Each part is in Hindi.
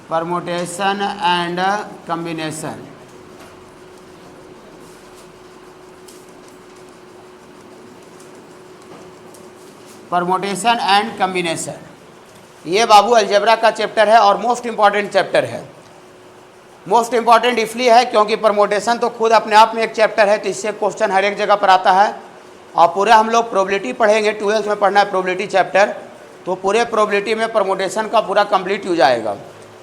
Permutation and combination. Permutation and combination, ये बाबू अलजेब्रा का चैप्टर है और मोस्ट इंपॉर्टेंट चैप्टर है। मोस्ट इंपॉर्टेंट इसलिए है क्योंकि परमुटेशन तो खुद अपने आप में एक चैप्टर है, तो इससे क्वेश्चन हर एक जगह पर आता है। और पूरा हम लोग प्रोबेबिलिटी पढ़ेंगे, 12th में पढ़ना है प्रोबेबिलिटी चैप्टर, तो पूरे प्रोबेबिलिटी में परमुटेशन का पूरा कंप्लीट हो जाएगा।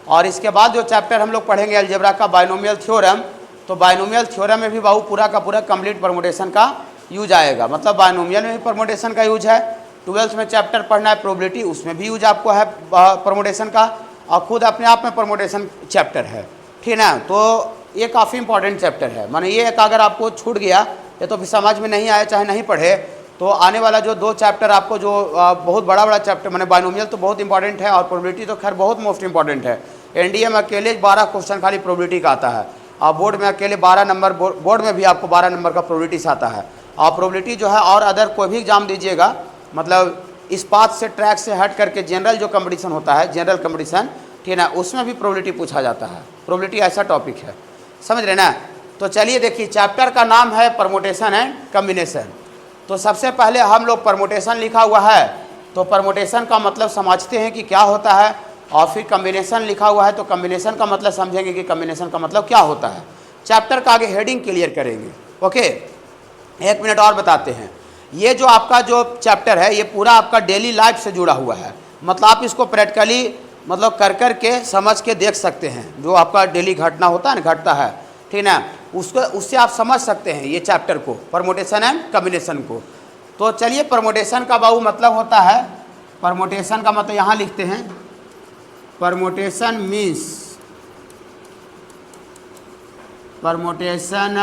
और इसके बाद जो चैप्टर हम लोग पढ़ेंगे अलजेब्रा का बाइनोमियल थ्योरम, तो बाइनोमियल थ्योरम में भी बाबू पूरा का पूरा कंप्लीट परमुटेशन का यूज आएगा। मतलब बाइनोमियल में भी परमुटेशन का यूज है, 12th में चैप्टर पढ़ना है प्रोबेबिलिटी, उसमें भी यूज आपको है परमुटेशन का, और खुद अपने आप में परमुटेशन चैप्टर है, ठीक है। तो ये काफ़ी इंपॉर्टेंट चैप्टर है, माने ये एक अगर आपको छूट गया ये तो फिर समझ में नहीं आया, चाहे नहीं पढ़े, तो आने वाला जो 2 चैप्टर आपको जो बहुत बड़ा चैप्टर, माने बाइनोमियल तो बहुत इंपॉर्टेंट है और प्रोबेबिलिटी तो खैर बहुत मोस्ट इंपॉर्टेंट है। एनडीए में अकेले 12 क्वेश्चन खाली प्रोबेबिलिटी का आता है, और बोर्ड में अकेले 12 नंबर, बोर्ड में भी आपको 12 नंबर का प्रोबेबिलिटी से आता है। और प्रोबेबिलिटी जो है और अदर कोई भी एग्जाम दीजिएगा, मतलब इस पाथ से ट्रैक से हट करके जनरल जो कंपटीशन होता है, जनरल कंपटीशन, ठीक है, उसमें भी प्रोबेबिलिटी पूछा जाता है। प्रोबेबिलिटी ऐसा टॉपिक है, समझ रहे ना। तो चलिए देखिए, चैप्टर का नाम है परमुटेशन एंड कम्बिनेशन। तो सबसे पहले हम लोग परमुटेशन लिखा हुआ है तो परमुटेशन का मतलब समझते हैं कि क्या होता है, और फिर कम्बिनेशन लिखा हुआ है तो कम्बिनेशन का मतलब समझेंगे कि कम्बिनेशन का मतलब क्या होता है। चैप्टर का आगे हेडिंग क्लियर करेंगे। ओके, 1 मिनट और बताते हैं। ये जो आपका जो चैप्टर है ये पूरा आपका डेली लाइफ से जुड़ा हुआ है, मतलब आप इसको प्रैक्टिकली मतलब कर के समझ के देख सकते हैं। जो आपका डेली घटना होता है ना, घटता है, ठीक है, उसको उससे आप समझ सकते हैं ये चैप्टर को, परमुटेशन एंड कम्बिनेशन को। तो चलिए, परमुटेशन का बाबू मतलब होता है, परमुटेशन का मतलब यहाँ लिखते हैं, परमुटेशन मीन्स, परमुटेशन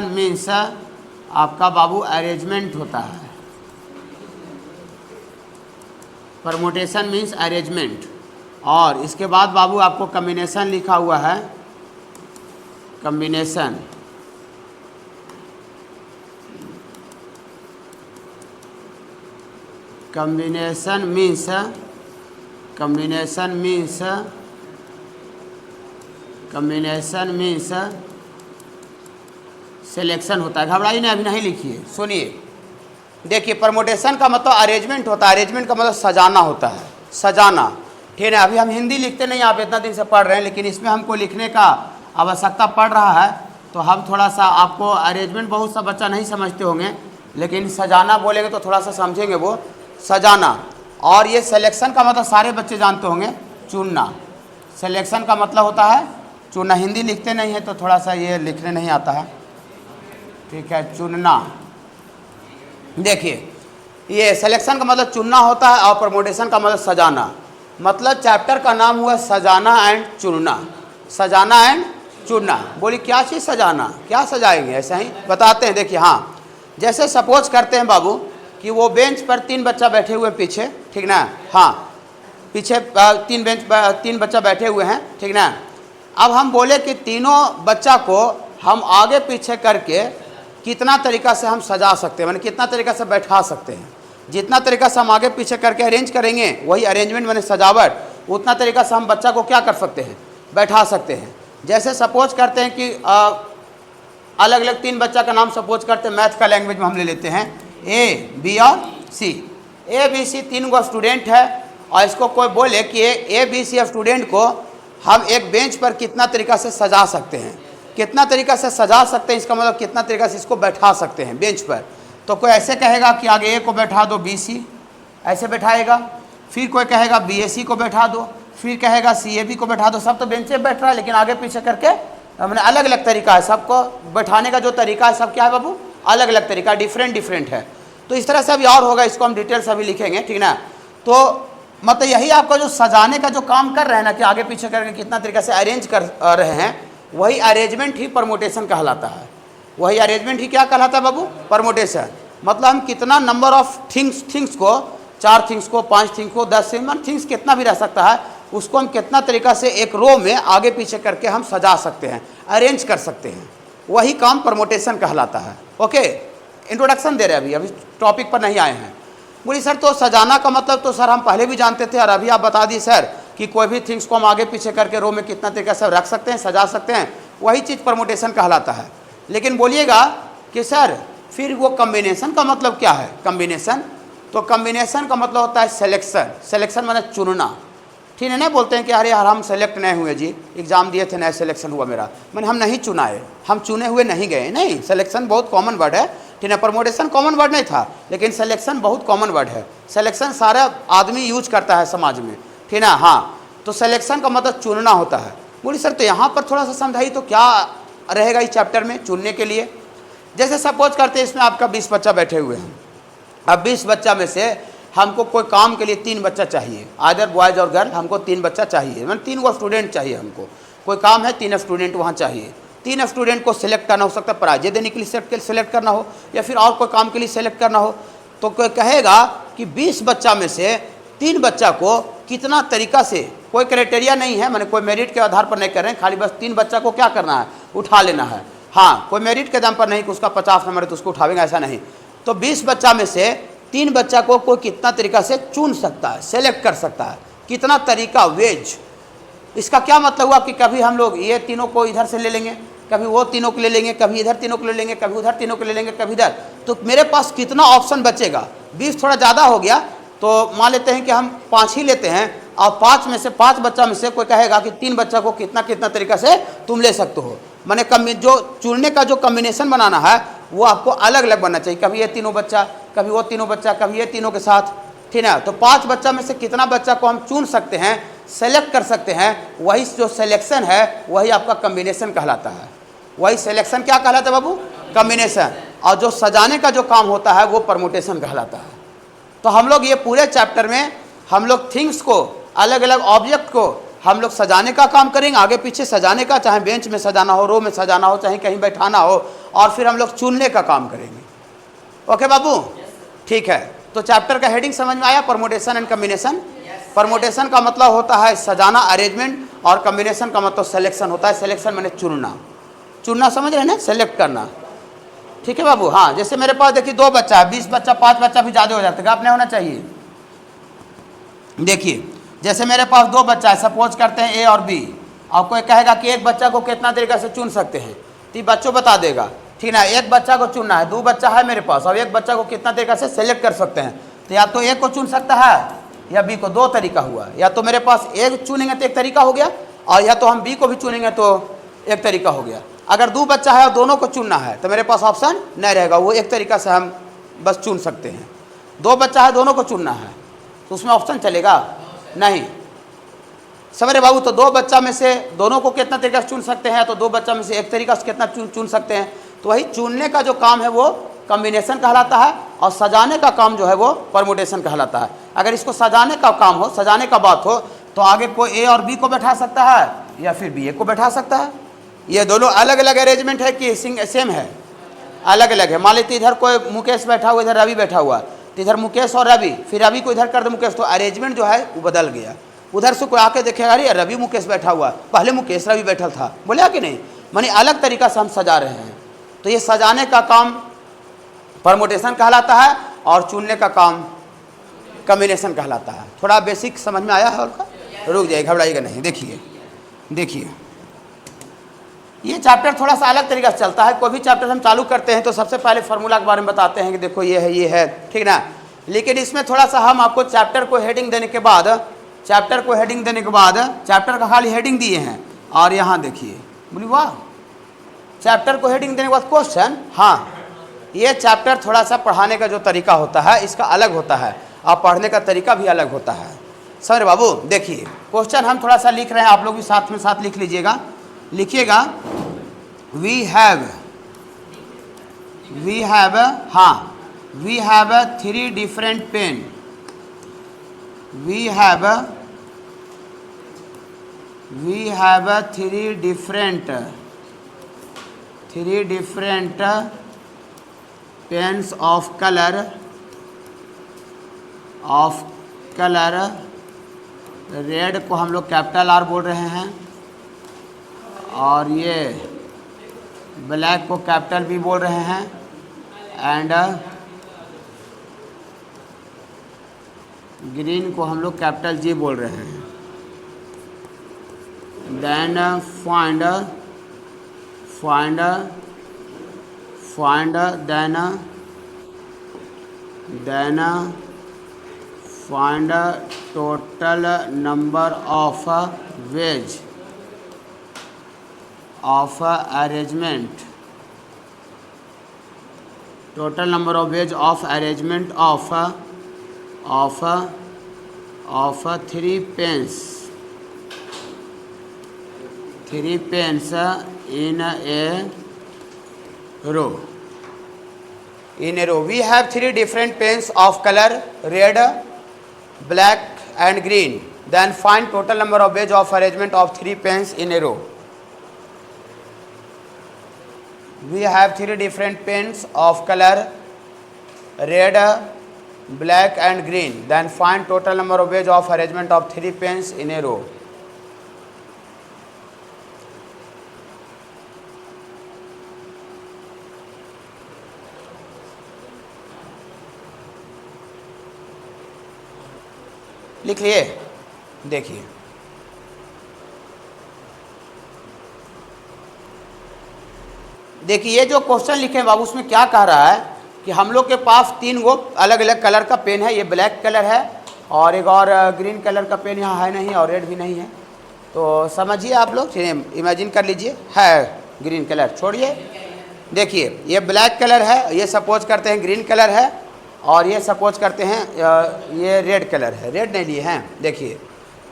मीन्स आपका बाबू अरेंजमेंट होता है। Permutation means arrangement. और इसके बाद बाबू आपको कम्बिनेशन लिखा हुआ है, combination. Combination means, combination means, combination means selection होता है। घबराइए नहीं, अभी नहीं लिखिए, सुनिए। देखिए, परमुटेशन का मतलब अरेंजमेंट होता है, अरेंजमेंट का मतलब सजाना होता है, सजाना, ठीक है। अभी हम हिंदी लिखते नहीं, आप इतना दिन से पढ़ रहे हैं, लेकिन इसमें हमको लिखने का आवश्यकता पड़ रहा है, तो हम थोड़ा सा आपको अरेंजमेंट बहुत सा बच्चा नहीं समझते होंगे, लेकिन सजाना बोलेंगे तो थोड़ा सा समझेंगे, वो सजाना। और ये सिलेक्शन का मतलब सारे बच्चे जानते होंगे, चुनना। सिलेक्शन का मतलब होता है चुनना, हिंदी लिखते नहीं है तो थोड़ा सा ये लिखने नहीं आता है, ठीक है, चुनना। देखिए, ये सिलेक्शन का मतलब चुनना होता है और परमुटेशन का मतलब सजाना। मतलब चैप्टर का नाम हुआ सजाना एंड चुनना, सजाना एंड चुनना। बोली क्या चीज़ सजाना, क्या सजाएंगे, ऐसा ही बताते हैं। देखिए, हाँ, जैसे सपोज करते हैं बाबू कि वो बेंच पर 3 बच्चा बैठे हुए हैं पीछे, ठीक ना, हाँ, पीछे 3 बच्चा बैठे हुए हैं, ठीक ना। अब हम बोले कि तीनों बच्चा को हम आगे पीछे करके कितना तरीका से हम सजा सकते हैं, माने कितना तरीका से बैठा सकते हैं। जितना तरीका से हम आगे पीछे करके अरेंज करेंगे, वही अरेंजमेंट माने सजावट, उतना तरीका से हम बच्चा को क्या कर सकते हैं, बैठा सकते हैं। जैसे सपोज करते हैं कि अलग अलग 3 बच्चा का नाम सपोज करते हैं, मैथ का लैंग्वेज में हम ले लेते हैं, ए, बी और सी। ए, बी, सी 3 गो स्टूडेंट है, और इसको कोई बोले कि ए, बी, सी स्टूडेंट को हम एक बेंच पर कितना तरीका से सजा सकते हैं, कितना तरीका से सजा सकते हैं, इसका मतलब कितना तरीका से इसको बैठा सकते हैं बेंच पर। तो कोई ऐसे कहेगा कि आगे ए को बैठा दो, बी, सी ऐसे बैठाएगा, फिर कोई कहेगा बी, ए, सी को बैठा दो, फिर कहेगा सी, ए, बी को बैठा दो। सब तो बेंच पे बैठ रहा है, लेकिन आगे पीछे करके मैंने अलग अलग तरीका है, सबको बैठाने का जो तरीका है सब क्या है बाबू, अलग अलग तरीका, डिफरेंट है। तो इस तरह से अभी और होगा, इसको हम डिटेल्स अभी लिखेंगे, ठीक ना। तो मतलब यही आपका जो सजाने का जो काम कर रहे हैं ना, कि आगे पीछे करके कितना तरीका से अरेंज कर रहे हैं, वही अरेंजमेंट ही परमुटेशन कहलाता है। वही अरेंजमेंट ही क्या कहलाता है बाबू, परमुटेशन। मतलब हम कितना नंबर ऑफ थिंग्स को, 4 थिंग्स को, 5 थिंग्स को, 10 थिंग्स कितना भी रह सकता है, उसको हम कितना तरीका से एक रो में आगे पीछे करके हम सजा सकते हैं, अरेंज कर सकते हैं, वही काम परमुटेशन कहलाता है। ओके, इंट्रोडक्शन दे रहे हैं, अभी टॉपिक पर नहीं आए हैं। बोली सर तो सजाना का मतलब तो सर हम पहले भी जानते थे और अभी आप बता दी सर कि कोई भी थिंग्स को हम आगे पीछे करके रो में कितना तरीके से रख सकते हैं, सजा सकते हैं, वही चीज़ परमुटेशन कहलाता है। लेकिन बोलिएगा कि सर फिर वो कम्बिनेशन का मतलब क्या है? कम्बिनेशन, तो कम्बिनेशन का मतलब होता है सिलेक्शन। सिलेक्शन मतलब चुनना, ठीक है ना। बोलते हैं कि अरे यार हम सेलेक्ट नहीं हुए जी, एग्ज़ाम दिए थे नया सिलेक्शन हुआ मेरा, मैंने हम नहीं चुना है, हम चुने हुए नहीं गए। नहीं, सिलेक्शन बहुत कॉमन वर्ड है, ठीक है। प्रमोटेशन कॉमन वर्ड नहीं था, लेकिन सिलेक्शन बहुत कॉमन वर्ड है। सिलेक्शन सारा आदमी यूज करता है समाज में, ठीक है ना। हाँ, तो सिलेक्शन का मतलब चुनना होता है। बोली सर तो यहाँ पर थोड़ा सा समझाइए तो क्या रहेगा इस चैप्टर में चुनने के लिए। जैसे सपोज करते हैं इसमें आपका 20 बच्चा बैठे हुए हैं। अब 20 बच्चा में से हमको कोई काम के लिए 3 बच्चा चाहिए, आइदर बॉयज़ और गर्ल, हमको 3 बच्चा चाहिए, मतलब 3 स्टूडेंट चाहिए हमको। कोई काम है, 3 स्टूडेंट वहाँ चाहिए। 3 स्टूडेंट को सिलेक्ट करना हो सकता है, प्राइज देने के लिए सिलेक्ट करना हो, या फिर और कोई काम के लिए सिलेक्ट करना हो। तो कोई कहेगा कि 20 बच्चा में से 3 बच्चा को कितना तरीका से, कोई क्राइटेरिया नहीं है, मैंने कोई मेरिट के आधार पर नहीं कर रहे हैं, खाली बस 3 बच्चा को क्या करना है, उठा लेना है। हाँ, कोई मेरिट के दम पर नहीं कि उसका 50 नंबर है तो उसको उठावेंगे, ऐसा नहीं। तो 20 बच्चा में से 3 बच्चा को कोई कितना तरीका से चुन सकता है, सेलेक्ट कर सकता है, कितना तरीका, वेज। इसका क्या मतलब हुआ कि कभी हम लोग ये तीनों को इधर से ले लेंगे, कभी वो तीनों को ले लेंगे, कभी इधर तीनों को ले लेंगे, कभी उधर तीनों को ले लेंगे, कभी इधर। तो मेरे पास कितना ऑप्शन बचेगा? 20 थोड़ा ज़्यादा हो गया, तो मान लेते हैं कि हम 5 ही लेते हैं, और 5 में से 5 बच्चा में से कोई कहेगा कि 3 बच्चा को कितना कितना तरीका से तुम ले सकते हो। मैंने जो चुनने का जो कम्बिनेशन बनाना है वो आपको अलग अलग बनना चाहिए, कभी ये तीनों बच्चा, कभी वो तीनों बच्चा, कभी ये तीनों के साथ, ठीक है। तो 5 बच्चा में से कितना बच्चा को हम चुन सकते हैं, सेलेक्ट कर सकते हैं, वही जो सिलेक्शन है वही आपका कम्बिनेशन कहलाता है। वही सिलेक्शन क्या कहलाता है बाबू? कम्बिनेशन। और जो सजाने का जो काम होता है वो परमुटेशन कहलाता है। तो हम लोग ये पूरे चैप्टर में हम लोग थिंग्स को, अलग अलग ऑब्जेक्ट को हम लोग सजाने का काम करेंगे, आगे पीछे सजाने का, चाहे बेंच में सजाना हो, रो में सजाना हो, चाहे कहीं बैठाना हो, और फिर हम लोग चुनने का काम करेंगे। ओके बाबू, ठीक है। तो चैप्टर का हेडिंग समझ में आया, परमुटेशन एंड कम्बिनेशन। परमुटेशन का मतलब होता है सजाना, अरेंजमेंट, और कम्बिनेशन का मतलब सिलेक्शन होता है। सिलेक्शन मैंने चुनना, चुनना समझ रहे हैं ना, सेलेक्ट करना, ठीक है बाबू। हाँ, जैसे मेरे पास देखिए 2 बच्चा है, 20 बच्चा, 5 बच्चा भी ज़्यादा हो जाता है, आपने होना चाहिए। देखिए जैसे मेरे पास 2 बच्चा है, सपोज करते हैं ए और बी, और कोई कहेगा कि एक बच्चा को कितना तरीका से चुन सकते हैं, तो बच्चों बता देगा, ठीक ना। एक बच्चा को चुनना है, 2 बच्चा है मेरे पास, और एक बच्चा को कितना तरीका से सेलेक्ट कर सकते हैं, तो या तो एक को चुन सकता है या बी को। 2 तरीका हुआ, या तो मेरे पास एक चुनेंगे तो एक तरीका हो गया, और या तो हम बी को भी चुनेंगे तो एक तरीका हो गया। अगर 2 बच्चा है और दोनों को चुनना है तो मेरे पास ऑप्शन नहीं रहेगा, वो एक तरीका से हम बस चुन सकते हैं। 2 बच्चा है, दोनों को चुनना है, तो उसमें ऑप्शन चलेगा नहीं, समझ रहे बाबू। तो 2 बच्चा में से दोनों को कितना तरीका से चुन सकते हैं, तो 2 बच्चा में से एक तरीका से कितना चुन सकते हैं। तो वही चुनने का जो काम है वो कम्बिनेशन कहलाता है, और सजाने का काम जो है वो परमुटेशन कहलाता है। अगर इसको सजाने का काम हो, सजाने का बात हो, तो आगे कोई ए और बी को बैठा सकता है, या फिर बी ए को बैठा सकता है। ये दोनों अलग अलग अरेंजमेंट है कि सेम है, अलग अलग है। मान लीजिए इधर कोई मुकेश बैठा हुआ, इधर रवि बैठा हुआ, तो इधर मुकेश और रवि, फिर रवि को इधर कर दे मुकेश, तो अरेंजमेंट जो है वो बदल गया। उधर से कोई आके देखेगा अरे रवि मुकेश बैठा हुआ, पहले मुकेश रवि बैठा था, बोले कि नहीं, माने अलग तरीका से हम सजा रहे हैं। तो ये सजाने का काम परमुटेशन कहलाता है, और चुनने का काम कम्बिनेशन कहलाता है। थोड़ा बेसिक समझ में आया है और रुक जाइए, घबराइएगा नहीं। देखिए ये चैप्टर थोड़ा सा अलग तरीका से चलता है। कोई भी चैप्टर हम चालू करते हैं तो सबसे पहले फार्मूला के बारे में बताते हैं कि देखो ये है, ठीक ना। लेकिन इसमें थोड़ा सा हम आपको चैप्टर को हेडिंग देने के बाद, चैप्टर का खाली हेडिंग दिए हैं, और यहाँ देखिए, बोली वाह, चैप्टर को हेडिंग देने के बाद क्वेश्चन। हाँ, ये चैप्टर थोड़ा सा पढ़ाने का जो तरीका होता है इसका अलग होता है, और पढ़ने का तरीका भी अलग होता है। सर बाबू देखिए, क्वेश्चन हम थोड़ा सा लिख रहे हैं, आप लोग भी साथ में साथ लिख लीजिएगा, लिखिएगा। We have 3 different pen, we have 3 different pens of color red को हम लोग कैपिटल R बोल रहे हैं, और ये ब्लैक को कैपिटल B बोल रहे हैं, एंड ग्रीन को हम लोग कैपिटल G बोल रहे हैं। Then find find total number of wedge of arrangement, total number of wedge of arrangement of 3 pens in a row. In a row, we have 3 different pens of color red, black and green. Then find total number of wedge of arrangement of 3 pens in a row. We have 3 different pens of color red, black and green. Then find total number of wedge of arrangement of 3 pens in a row. लिख लिए। देखिए ये जो क्वेश्चन लिखे हैं बाबू, उसमें क्या कह रहा है कि हम लोग के पास 3 गो अलग अलग कलर का पेन है। ये ब्लैक कलर है और एक और ग्रीन कलर का पेन यहाँ है नहीं और रेड भी नहीं है। तो समझिए आप लोग, इमेजिन कर लीजिए है ग्रीन कलर, छोड़िए। देखिए ये ब्लैक कलर है, ये सपोज करते हैं ग्रीन कलर है और ये सपोज करते हैं ये रेड कलर है। रेड नहीं लिए हैं, देखिए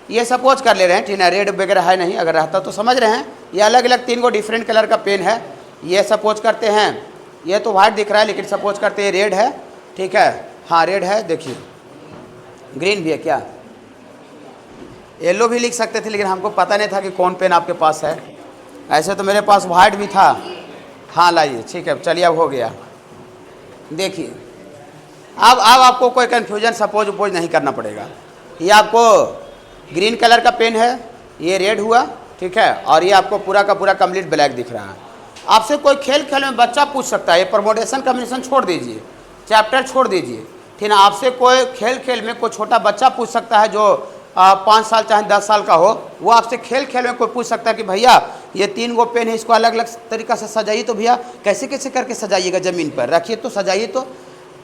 ये सपोज कर ले रहे हैं, ठीक है। रेड वगैरह है नहीं, अगर रहता तो समझ रहे हैं। ये अलग अलग 3 गो डिफरेंट कलर का पेन है। ये सपोज करते हैं, ये तो वाइट दिख रहा है लेकिन सपोज करते हैं रेड है, ठीक है। हाँ रेड है, देखिए ग्रीन भी है क्या, येलो भी लिख सकते थे लेकिन हमको पता नहीं था कि कौन पेन आपके पास है। ऐसे तो मेरे पास वाइट भी था। हाँ लाइए, ठीक है, चलिए अब हो गया। देखिए अब आपको कोई कन्फ्यूजन सपोज उपोज नहीं करना पड़ेगा। ये आपको ग्रीन कलर का पेन है, ये रेड हुआ, ठीक है, और ये आपको पूरा का पूरा कंप्लीट ब्लैक दिख रहा है। आपसे कोई खेल में बच्चा पूछ सकता है, ये परमोटेशन कम्बिनेशन छोड़ दीजिए, चैप्टर छोड़ दीजिए, ठीक है। आपसे कोई खेल में कोई छोटा बच्चा पूछ सकता है जो 5 साल चाहे 10 साल का हो, वो आपसे खेल में कोई पूछ सकता है कि भैया ये 3 गो पेन है, इसको अलग अलग तरीक़ा से सजाइए। तो भैया कैसे कैसे करके सजाइएगा, ज़मीन पर रखिए तो सजाइए।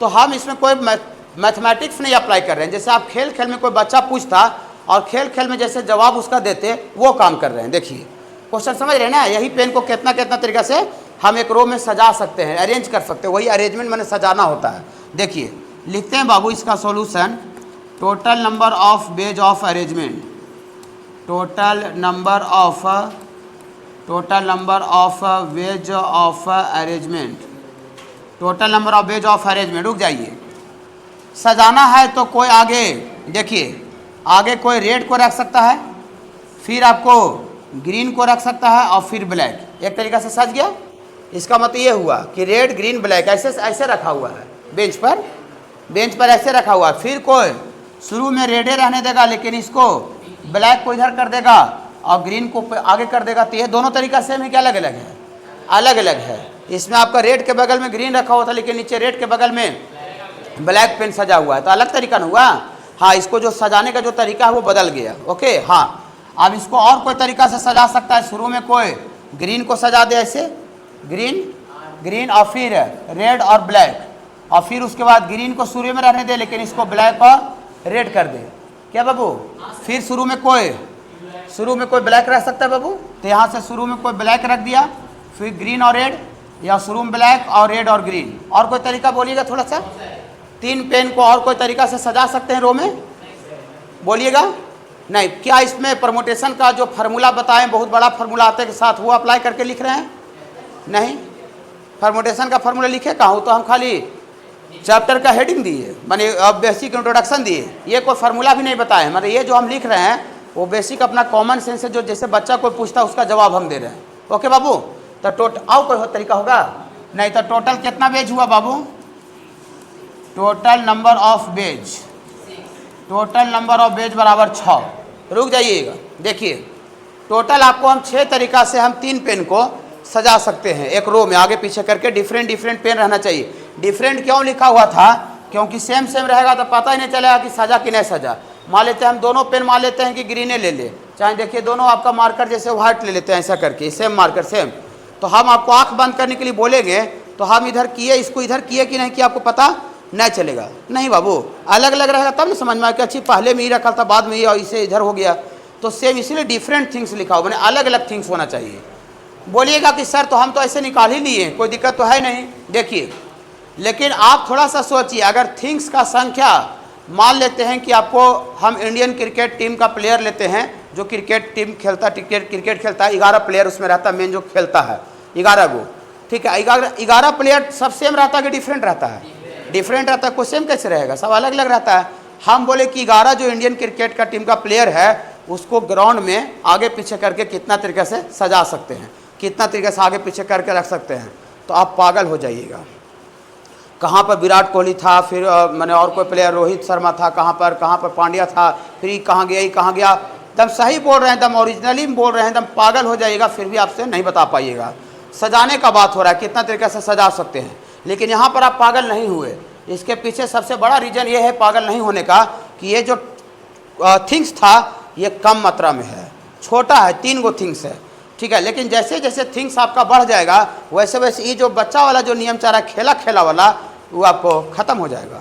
तो हम इसमें कोई मैथमेटिक्स नहीं अप्लाई कर रहे हैं। जैसे आप खेल में कोई बच्चा पूछता और खेल में जैसे जवाब उसका देते, वो काम कर रहे हैं। देखिए क्वेश्चन समझ रहे हैं ना। यही पेन को कितना तरीका से हम एक रो में सजा सकते हैं, अरेंज कर सकते हैं। वही अरेंजमेंट मैंने सजाना होता है। देखिए लिखते हैं बाबू इसका solution. Total number of ways of arrangement, total number of ways of arrangement, total number of ways of arrangement. रुक जाइए, सजाना है तो कोई आगे, देखिए आगे कोई रेड को रख सकता है, फिर आपको ग्रीन को रख सकता है और फिर ब्लैक। एक तरीका से सज गया। इसका मतलब ये हुआ कि रेड ग्रीन ब्लैक ऐसे रखा हुआ है बेंच पर ऐसे रखा हुआ है। फिर कोई शुरू में रेडे रहने देगा लेकिन इसको ब्लैक को इधर कर देगा और ग्रीन को आगे कर देगा। तो ये दोनों तरीका सेम है कि अलग अलग है? अलग अलग है। इसमें आपका रेड के बगल में ग्रीन रखा हुआ था लेकिन नीचे रेड के बगल में ब्लैक पेन सजा हुआ है, तो अलग तरीका न हुआ। हाँ, इसको जो सजाने का जो तरीका है वो बदल गया। ओके, हाँ अब इसको और कोई तरीका से सजा सकता है। शुरू में कोई ग्रीन को सजा दे ऐसे, ग्रीन और फिर रेड और ब्लैक, और फिर उसके बाद ग्रीन को शुरू में रहने दे लेकिन इसको ब्लैक और रेड कर दे। क्या बाबू? फिर शुरू में कोई ब्लैक रह सकता है बाबू, तो यहाँ से शुरू में कोई ब्लैक रख दिया, फिर ग्रीन और रेड, या शुरू में ब्लैक और रेड और ग्रीन। और कोई तरीका बोलिएगा थोड़ा सा। 3 पेन को और कोई तरीका से सजा सकते हैं रो में, बोलिएगा। नहीं, क्या इसमें परमुटेशन का जो फार्मूला बताएं, बहुत बड़ा फार्मूला आते के साथ, वो अप्लाई करके लिख रहे हैं? नहीं, परमुटेशन का फार्मूला लिखे कहाँ हो? तो हम खाली चैप्टर का हेडिंग दिए, माने बेसिक इंट्रोडक्शन दिए, ये कोई फार्मूला भी नहीं बताए। मतलब ये जो हम लिख रहे हैं वो बेसिक अपना कॉमन सेंस से, जो जैसे बच्चा कोई पूछता है उसका जवाब हम दे रहे हैं। ओके बाबू, तो टोटल और कोई तरीका होगा? नहीं, तो टोटल कितना पेज हुआ बाबू? Total number of page, total number of page बराबर 6। रुक जाइएगा, देखिए टोटल आपको हम 6 तरीका से हम 3 पेन को सजा सकते हैं एक रो में, आगे पीछे करके। डिफरेंट पेन रहना चाहिए। डिफरेंट क्यों लिखा हुआ था? क्योंकि सेम सेम रहेगा तो पता ही नहीं चलेगा कि सजा कि नहीं सजा। मान लेते हैं हम दोनों पेन मान लेते हैं कि ग्रीने ले ले, चाहे देखिए दोनों आपका मार्कर जैसे व्हाइट ले लेते हैं ऐसा करके, सेम मार्कर सेम। तो हम आपको आंख बंद करने के लिए बोलेंगे तो हम इधर किए, इसको इधर किए कि नहीं किया आपको पता नहीं चलेगा। नहीं बाबू, अलग अलग रहेगा तब नहीं समझ में आया कि अच्छी पहले में ही रखा था बाद में ही इसे इधर हो गया। तो सेम इसीलिए डिफरेंट थिंग्स लिखा हो, मैंने अलग अलग थिंग्स होना चाहिए। बोलिएगा कि सर तो हम तो ऐसे निकाल ही लिए, कोई दिक्कत तो है नहीं। देखिए, लेकिन आप थोड़ा सा सोचिए, अगर थिंग्स का संख्या मान लेते हैं कि आपको हम इंडियन क्रिकेट टीम का प्लेयर लेते हैं जो क्रिकेट टीम खेलता क्रिकेट खेलता है, 11 प्लेयर उसमें रहता है, मेन जो खेलता है 11 गो, ठीक है। 11 प्लेयर सब सेम रहता है कि डिफरेंट रहता है? डिफरेंट रहता है। कोई सेम कैसे रहेगा, सब अलग अलग रहता है। हम बोले कि 11 जो इंडियन क्रिकेट का टीम का प्लेयर है उसको ग्राउंड में आगे पीछे करके कितना तरीके से सजा सकते हैं, कितना तरीके से आगे पीछे करके रख सकते हैं, तो आप पागल हो जाइएगा। कहाँ पर विराट कोहली था, फिर मैंने और कोई प्लेयर रोहित शर्मा था, कहाँ पर पांड्या था, फिर कहाँ गया, कहाँ गया। एकदम सही बोल रहे हैं, एकदम ओरिजिनली बोल रहे हैं, एकदम पागल हो जाइएगा, फिर भी आपसे नहीं बता पाइएगा। सजाने का बात हो रहा है, कितना तरीके से सजा सकते हैं, लेकिन यहाँ पर आप पागल नहीं हुए। इसके पीछे सबसे बड़ा रीज़न ये है पागल नहीं होने का कि ये जो थिंग्स था ये कम मात्रा में है, छोटा है, 3 गो थिंग्स है, ठीक है। लेकिन जैसे जैसे थिंग्स आपका बढ़ जाएगा वैसे वैसे ये जो बच्चा वाला जो नियम चल रहा है, खेला वाला, वो आपको ख़त्म हो जाएगा।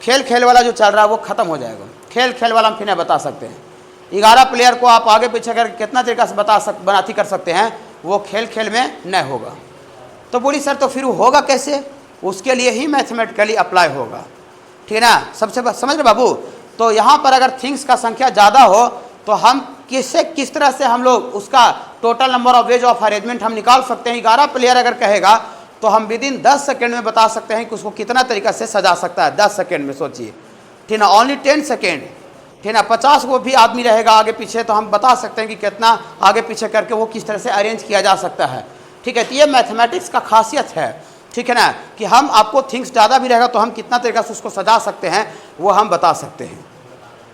खेल वाला जो चल रहा है वो ख़त्म हो जाएगा। खेल वाला हम फिर नहीं बता सकते हैं। 11 प्लेयर को आप आगे पीछे करके कितना तरीका से बनाती कर सकते हैं, वो खेल में नहीं होगा। तो बोली सर तो फिर वो होगा कैसे? उसके लिए ही मैथमेटिकली अप्लाई होगा, ठीक है ना। सबसे समझ रहे बाबू? तो यहाँ पर अगर थिंग्स का संख्या ज़्यादा हो तो हम किस तरह से हम लोग उसका total number of ways of arrangement हम निकाल सकते हैं। 11 प्लेयर अगर कहेगा तो हम विदिन 10 सेकेंड में बता सकते हैं कि उसको कितना तरीका से सजा सकता है। 10 सेकेंड में सोचिए, ठीक ना, ओनली 10 सेकेंड, ठीक ना। 50 को भी आदमी रहेगा आगे पीछे तो हम बता सकते हैं कि कितना आगे पीछे करके वो किस तरह से अरेंज किया जा सकता है, ठीक है। तो ये मैथमेटिक्स का खासियत है, ठीक है ना, कि हम आपको थिंग्स ज़्यादा भी रहेगा तो हम कितना तरीका से उसको सजा सकते हैं वो हम बता सकते हैं।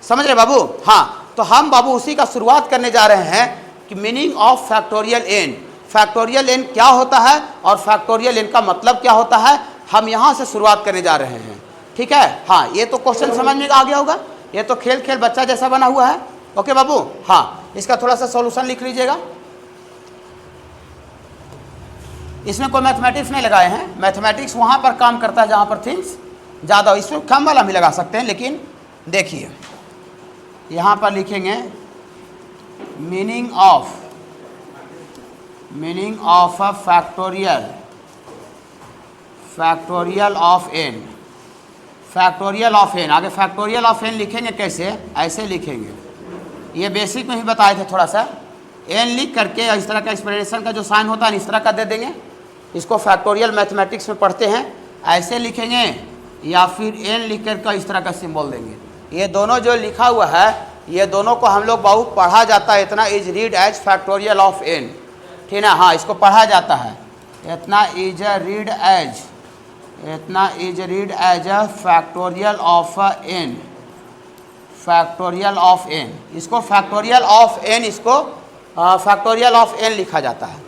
समझ रहे बाबू? हाँ, तो हम बाबू उसी का शुरुआत करने जा रहे हैं कि meaning of factorial N. Factorial N क्या होता है और फैक्टोरियल एन का मतलब क्या होता है, हम यहाँ से शुरुआत करने जा रहे हैं, ठीक है। हाँ, ये तो क्वेश्चन समझ में आ गया होगा, ये तो खेल बच्चा जैसा बना हुआ है। ओके बाबू? हाँ, इसका थोड़ा सा सॉल्यूशन लिख लीजिएगा। इसमें कोई मैथमेटिक्स नहीं लगाए हैं, मैथमेटिक्स वहाँ पर काम करता है जहाँ पर थिंग्स ज़्यादा, इसमें कम वाला भी लगा सकते हैं। लेकिन देखिए यहाँ पर लिखेंगे meaning of factorial of N. Factorial of N, आगे फैक्टोरियल ऑफ एन लिखेंगे कैसे? ऐसे लिखेंगे, ये बेसिक में ही बताए थे थोड़ा सा। एन लिख करके इस तरह का एक्सप्रेशन का जो साइन होता है इस तरह का दे देंगे, इसको फैक्टोरियल मैथमेटिक्स में पढ़ते हैं, ऐसे लिखेंगे या फिर एन लिख कर इस तरह का सिंबल देंगे। ये दोनों जो लिखा हुआ है ये दोनों को हम लोग बाबू पढ़ा जाता है, इतना is read as factorial of N, ठीक है। हाँ, इसको पढ़ा जाता है, इतना is read as factorial of N, factorial of N. इसको फैक्टोरियल ऑफ एन, इसको फैक्टोरियल ऑफ एन लिखा जाता है,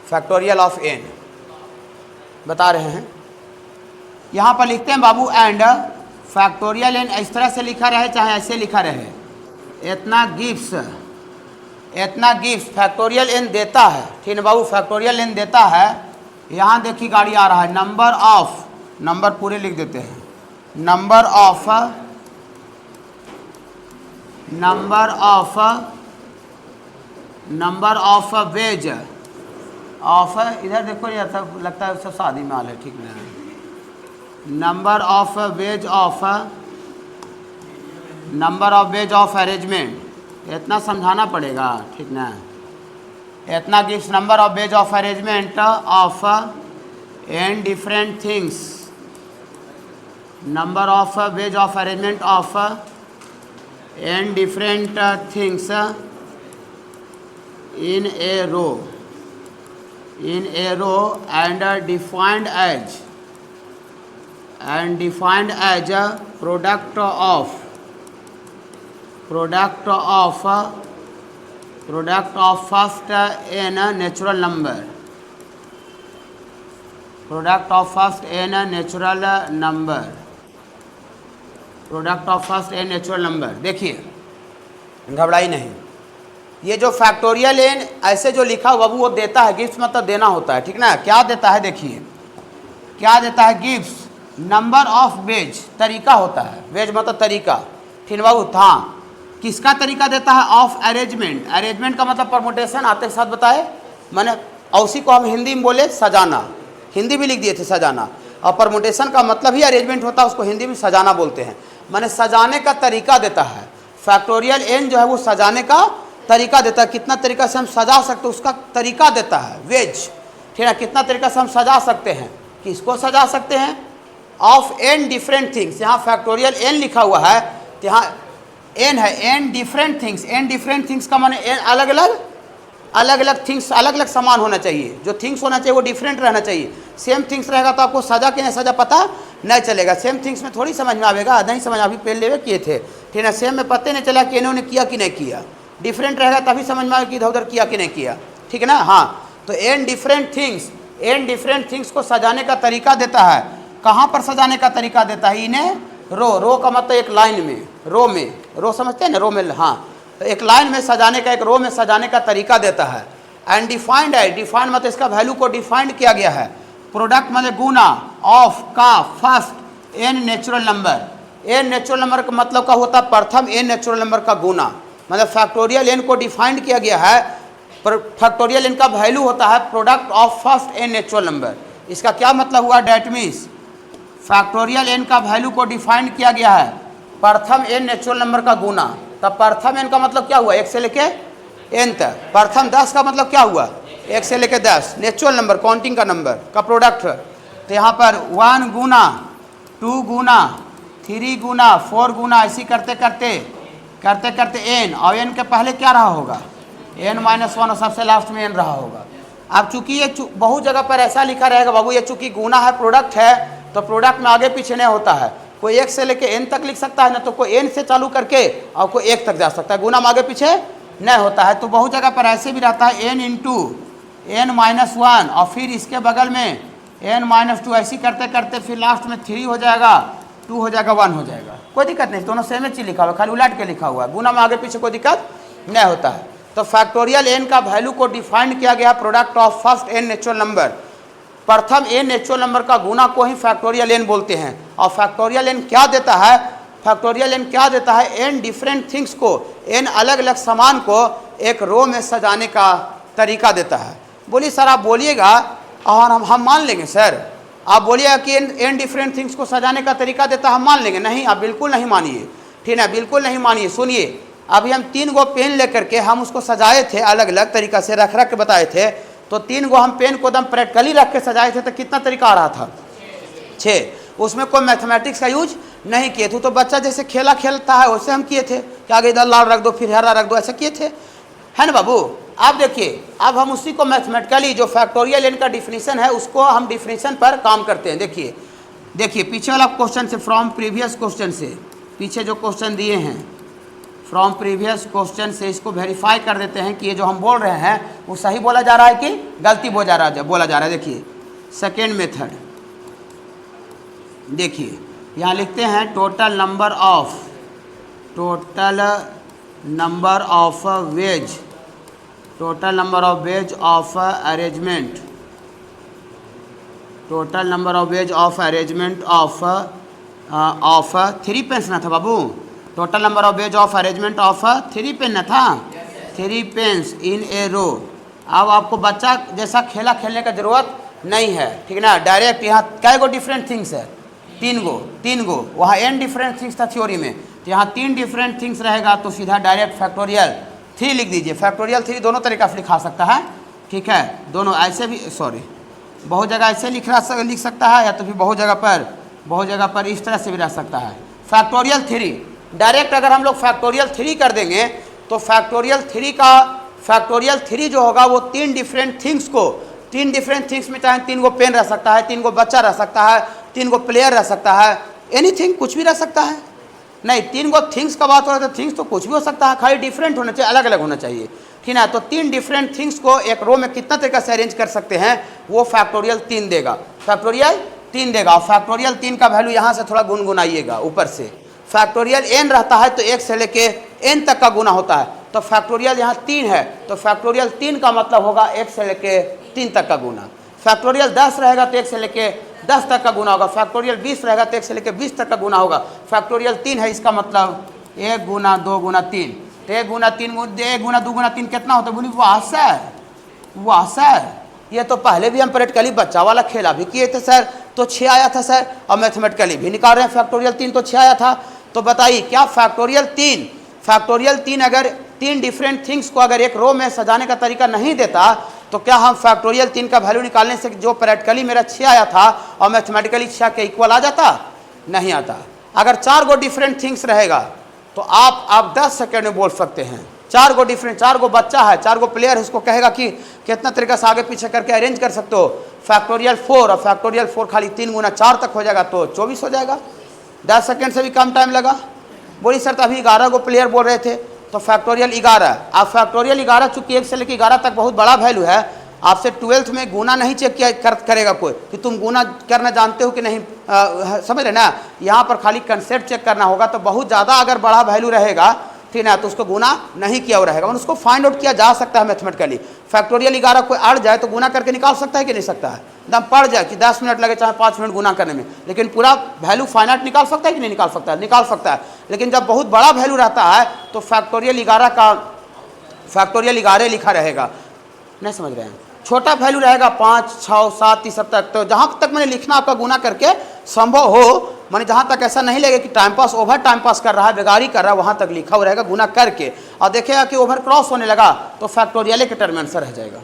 फैक्टोरियल ऑफ एन बता रहे हैं। यहाँ पर लिखते हैं बाबू एंड फैक्टोरियल एन, इस तरह से लिखा रहे चाहे ऐसे लिखा रहे, इतना गिव्स फैक्टोरियल एन देता है, ठीक है बाबू। फैक्टोरियल एन देता है, यहाँ देखिए गाड़ी आ रहा है, नंबर पूरे लिख देते हैं, नंबर ऑफ वेज ऑफ, इधर देखो ये लगता है सब शादी में आल है, ठीक है। Number of ways of arrangement, इतना समझाना पड़ेगा, ठीक ना। इतना gives number of ways of arrangement of N different things, number of ways of arrangement of N different things in a row and defined as a product of first n natural number product of first n natural number, product of first n natural number. देखिए घबराई नहीं, ये जो फैक्टोरियल एन ऐसे जो लिखा हुआ वो देता है, गिफ्ट मतलब देना होता है, ठीक ना। क्या देता है, देखिए क्या देता है, गिफ्ट नंबर ऑफ वेज, तरीका होता है, वेज मतलब तरीका, ठीक बाबू था। किसका तरीका देता है, ऑफ अरेंजमेंट, अरेंजमेंट का मतलब परमुटेशन, आते के साथ बताए मैंने, और उसी को हम हिंदी में बोले सजाना, हिंदी भी लिख दिए थे सजाना, और परमुटेशन का मतलब ही अरेंजमेंट होता है, उसको हिंदी में सजाना बोलते हैं, मैंने सजाने का तरीका देता है। फैक्टोरियल एन जो है वो सजाने का तरीका देता है, कितना तरीका से हम सजा सकते हैं उसका तरीका देता है, वेज, ठीक है, कितना तरीका से हम सजा सकते हैं, किसको सजा सकते हैं, ऑफ एन डिफरेंट थिंग्स, यहाँ फैक्टोरियल एन लिखा हुआ है तो यहाँ एन है, n different things, n different things का माने एन अलग अलग थिंग्स, अलग अलग सामान होना चाहिए, जो थिंग्स होना चाहिए वो डिफरेंट रहना चाहिए। सेम थिंग्स रहेगा तो आपको सजा कि नहीं सजा पता नहीं चलेगा, सेम थिंग्स में थोड़ी समझ में आएगा, नहीं समझ, अभी पेन लेवे किए थे, ठीक है, सेम में पता नहीं चला कि इन्होंने किया कि नहीं किया, डिफरेंट रहेगा तभी समझ में आएगा कि इधर उधर किया कि नहीं किया, ठीक है ना। हाँ, तो n different things, n different things को सजाने का तरीका देता है, कहाँ पर सजाने का तरीका देता है, इन्हें रो, रो का मतलब एक लाइन में, रो में, रो समझते हैं ना, रो में, हाँ, तो एक लाइन में सजाने का, एक रो में सजाने का तरीका देता है। एंड डिफाइंड है, डिफाइंड मतलब इसका वैल्यू को डिफाइंड किया गया है, प्रोडक्ट मतलब गुना ऑफ का first n natural number, n natural number का मतलब का होता है प्रथम एन नेचुरल नंबर का गुना, मतलब फैक्टोरियल एन को डिफाइंड किया गया है, फैक्टोरियल एन का वैल्यू होता है product of first n natural number. इसका क्या मतलब हुआ, डैट मीन्स फैक्टोरियल एन का वैल्यू को डिफाइंड किया गया है प्रथम एन नेचुरल नंबर का गुना, तब प्रथम एन का मतलब क्या हुआ, 1 से लेके एन तक, प्रथम 10 का मतलब क्या हुआ, 1 से लेके 10, नेचुरल नंबर काउंटिंग का नंबर का प्रोडक्ट। तो यहाँ पर 1 गुना 2 गुना 3 गुना 4 गुना ऐसी करते करते एन, और एन के पहले क्या रहा होगा, n-1 और सबसे लास्ट में एन रहा होगा। अब चूंकि ये बहुत जगह पर ऐसा लिखा रहेगा बाबू, ये चूंकि गुना है, प्रोडक्ट है, तो प्रोडक्ट में आगे पीछे नहीं होता है, कोई 1 से लेके n तक लिख सकता है ना, तो कोई n से चालू करके और कोई 1 तक जा सकता है, गुना में आगे पीछे नहीं होता है। तो बहुत जगह पर ऐसे भी रहता है n इंटू n-1 और फिर इसके बगल में n-2, ऐसी करते करते फिर लास्ट में 3 हो जाएगा, 2 हो जाएगा, 1 हो जाएगा, कोई दिक्कत नहीं, दोनों सेम चीज लिखा हुआ है, खाली उलट के लिखा हुआ है, गुना में आगे पीछे कोई दिक्कत नहीं होता है। तो फैक्टोरियल एन का वैल्यू को डिफाइंड किया गया product of first n natural number, प्रथम एन नेचुरल नंबर का गुना को ही फैक्टोरियल एन बोलते हैं। और फैक्टोरियल एन क्या देता है, फैक्टोरियल एन क्या देता है, एन डिफरेंट थिंग्स को, एन अलग अलग सामान को एक रो में सजाने का तरीका देता है। बोलिए सर, आप बोलिएगा और हम मान लेंगे सर, आप बोलिएगा कि एन डिफरेंट थिंग्स को सजाने का तरीका देता है, हम मान लेंगे, नहीं आप बिल्कुल नहीं मानिए, ठीक है, बिल्कुल नहीं मानिए। सुनिए, अभी हम 3 गो पेन लेकर के हम उसको सजाए थे, अलग अलग तरीका से रख के बताए थे, तो 3 गो हम पेन को एकदम प्रैक्टिकली रख के सजाए थे, तो कितना तरीका आ रहा था, 6, उसमें कोई मैथमेटिक्स का यूज नहीं किए थे। तो बच्चा जैसे खेला खेलता है वैसे हम किए थे कि आगे इधर लाल रख दो फिर हरा रख दो, ऐसा किए थे, है ना बाबू। आप देखिए, अब हम उसी को मैथमेटिकली जो फैक्टोरियल एन का डिफिनीशन है उसको हम डिफिनीशन पर काम करते हैं। देखिए पीछे वाला क्वेश्चन से, फ्रॉम प्रीवियस क्वेश्चन से, पीछे जो क्वेश्चन दिए हैं फ्रॉम प्रीवियस क्वेश्चन से इसको वेरीफाई कर देते हैं कि ये जो हम बोल रहे हैं वो सही बोला जा रहा है कि गलती बोला जा रहा है। देखिए सेकेंड मेथड, देखिए यहाँ लिखते हैं total number of ways, total number of ways of arrangement, total number of ways of arrangement of 3 pens ना था बाबू, total number of ways of arrangement of 3 pen ना था, 3 पेन्स इन ए रो। अब आपको बच्चा जैसा खेला खेलने का जरूरत नहीं है, ठीक ना, डायरेक्ट यहाँ कै गो डिफरेंट थिंग्स है, 3 गो, वहाँ n डिफरेंट थिंग्स था थ्योरी में, तो यहाँ 3 डिफरेंट थिंग्स रहेगा, तो सीधा डायरेक्ट फैक्टोरियल 3 लिख दीजिए। फैक्टोरियल 3 दोनों तरीका से लिखा सकता है, ठीक है, दोनों ऐसे भी, सॉरी बहुत जगह ऐसे लिख सकता है, या तो फिर बहुत जगह पर इस तरह से भी रह सकता है। फैक्टोरियल 3 डायरेक्ट अगर हम लोग फैक्टोरियल 3 कर देंगे तो फैक्टोरियल 3 जो होगा वो 3 डिफरेंट थिंग्स को, 3 डिफरेंट थिंग्स में चाहे 3 गो पेन रह सकता है, 3 गो बच्चा रह सकता है, 3 गो प्लेयर रह सकता है, एनीथिंग कुछ भी रह सकता है। नहीं, 3 गो थिंग्स का बात हो रहा है तो थिंग्स तो कुछ भी हो सकता है, खाली डिफरेंट होना चाहिए, अलग अलग होना चाहिए। ठीक है। तो 3 डिफरेंट थिंग्स को एक रो में कितना तरीका से अरेंज कर सकते हैं, वो फैक्टोरियल 3 देगा, फैक्टोरियल 3 देगा। और फैक्टोरियल 3 का वैल्यू यहाँ से थोड़ा गुनगुनाइएगा ऊपर से। फैक्टोरियल n रहता है तो 1 से लेके n तक का गुना होता है, तो फैक्टोरियल यहाँ 3 है, तो फैक्टोरियल 3 का मतलब होगा 1 से लेके 3 तक का गुना। फैक्टोरियल 10 रहेगा तो 1 से लेके 10 तक का गुना होगा। फैक्टोरियल 20 रहेगा तो 1 से लेके 20 तक का गुना होगा। फैक्टोरियल 3 है, इसका मतलब 1 गुना 2 गुना 3, तो 1 गुना 3 1 गुना 2 गुना 3 कितना होता है, बोली वाह सर, वाह सर, ये तो पहले भी हम प्रैक्टिकली बच्चा वाला खेला भी किए थे सर, तो 6 आया था सर, और मैथमेटिकली भी निकाल रहे हैं फैक्टोरियल 3 तो 6 आया था। तो बताइए क्या फैक्टोरियल 3 अगर 3 डिफरेंट थिंग्स को अगर एक रो में सजाने का तरीका नहीं देता, तो क्या हम फैक्टोरियल 3 का वैल्यू निकालने से जो प्रैक्टिकली मेरा 6 आया था और मैथमेटिकली 6 के इक्वल आ जाता, नहीं आता। अगर 4 गो डिफरेंट थिंग्स रहेगा तो आप 10 सेकेंड में बोल सकते हैं। 4 गो डिफरेंट, 4 गो बच्चा है, 4 गो प्लेयर है, उसको कहेगा कि कितना तरीका से आगे पीछे करके अरेंज कर सकते हो। फैक्टोरियल 4 और फैक्टोरियल 4 खाली 3 गुना 4 तक हो जाएगा तो 24 हो जाएगा। 10 सेकेंड से भी कम टाइम लगा। बोली सर तो अभी 11 गो प्लेयर बोल रहे थे, तो फैक्टोरियल 11। अब फैक्टोरियल 11 चूंकि 1 से लेकर 11 तक बहुत बड़ा वैल्यू है, आपसे 12th में गुना नहीं चेक किया करेगा कोई कि तुम गुना करना जानते हो कि नहीं, समझ रहे ना। यहाँ पर खाली कंसेप्ट चेक करना होगा। तो बहुत ज़्यादा अगर बड़ा वैल्यू रहेगा, ठीक है, तो उसको गुना नहीं किया हुआ रहेगा, उसको फाइंड आउट किया जा सकता है मैथमेटिकली। फैक्टोरियल 11 कोई अड़ जाए तो गुना करके निकाल सकता है कि नहीं सकता है, एकदम पड़ जाए कि 10 मिनट लगे चाहे 5 मिनट गुना करने में, लेकिन पूरा वैल्यू फाइनाइट निकाल सकता है कि नहीं निकाल सकता है, निकाल सकता है। लेकिन जब बहुत बड़ा वैल्यू रहता है तो फैक्टोरियल 11 का फैक्टोरियल 11 लिखा रहेगा, नहीं समझ रहे हैं। छोटा वैल्यू रहेगा 5 6 7 इस सब तक, तो जहाँ तक मैंने लिखना आपका गुना करके संभव हो, मैंने जहाँ तक ऐसा नहीं लगे कि time pass over time pass कर रहा है, बेगारी कर रहा है, वहाँ तक लिखा हुआ रहेगा गुना करके। और देखेगा कि ओवर क्रॉस होने लगा तो फैक्टोरियल के टर्म आंसर रह जाएगा।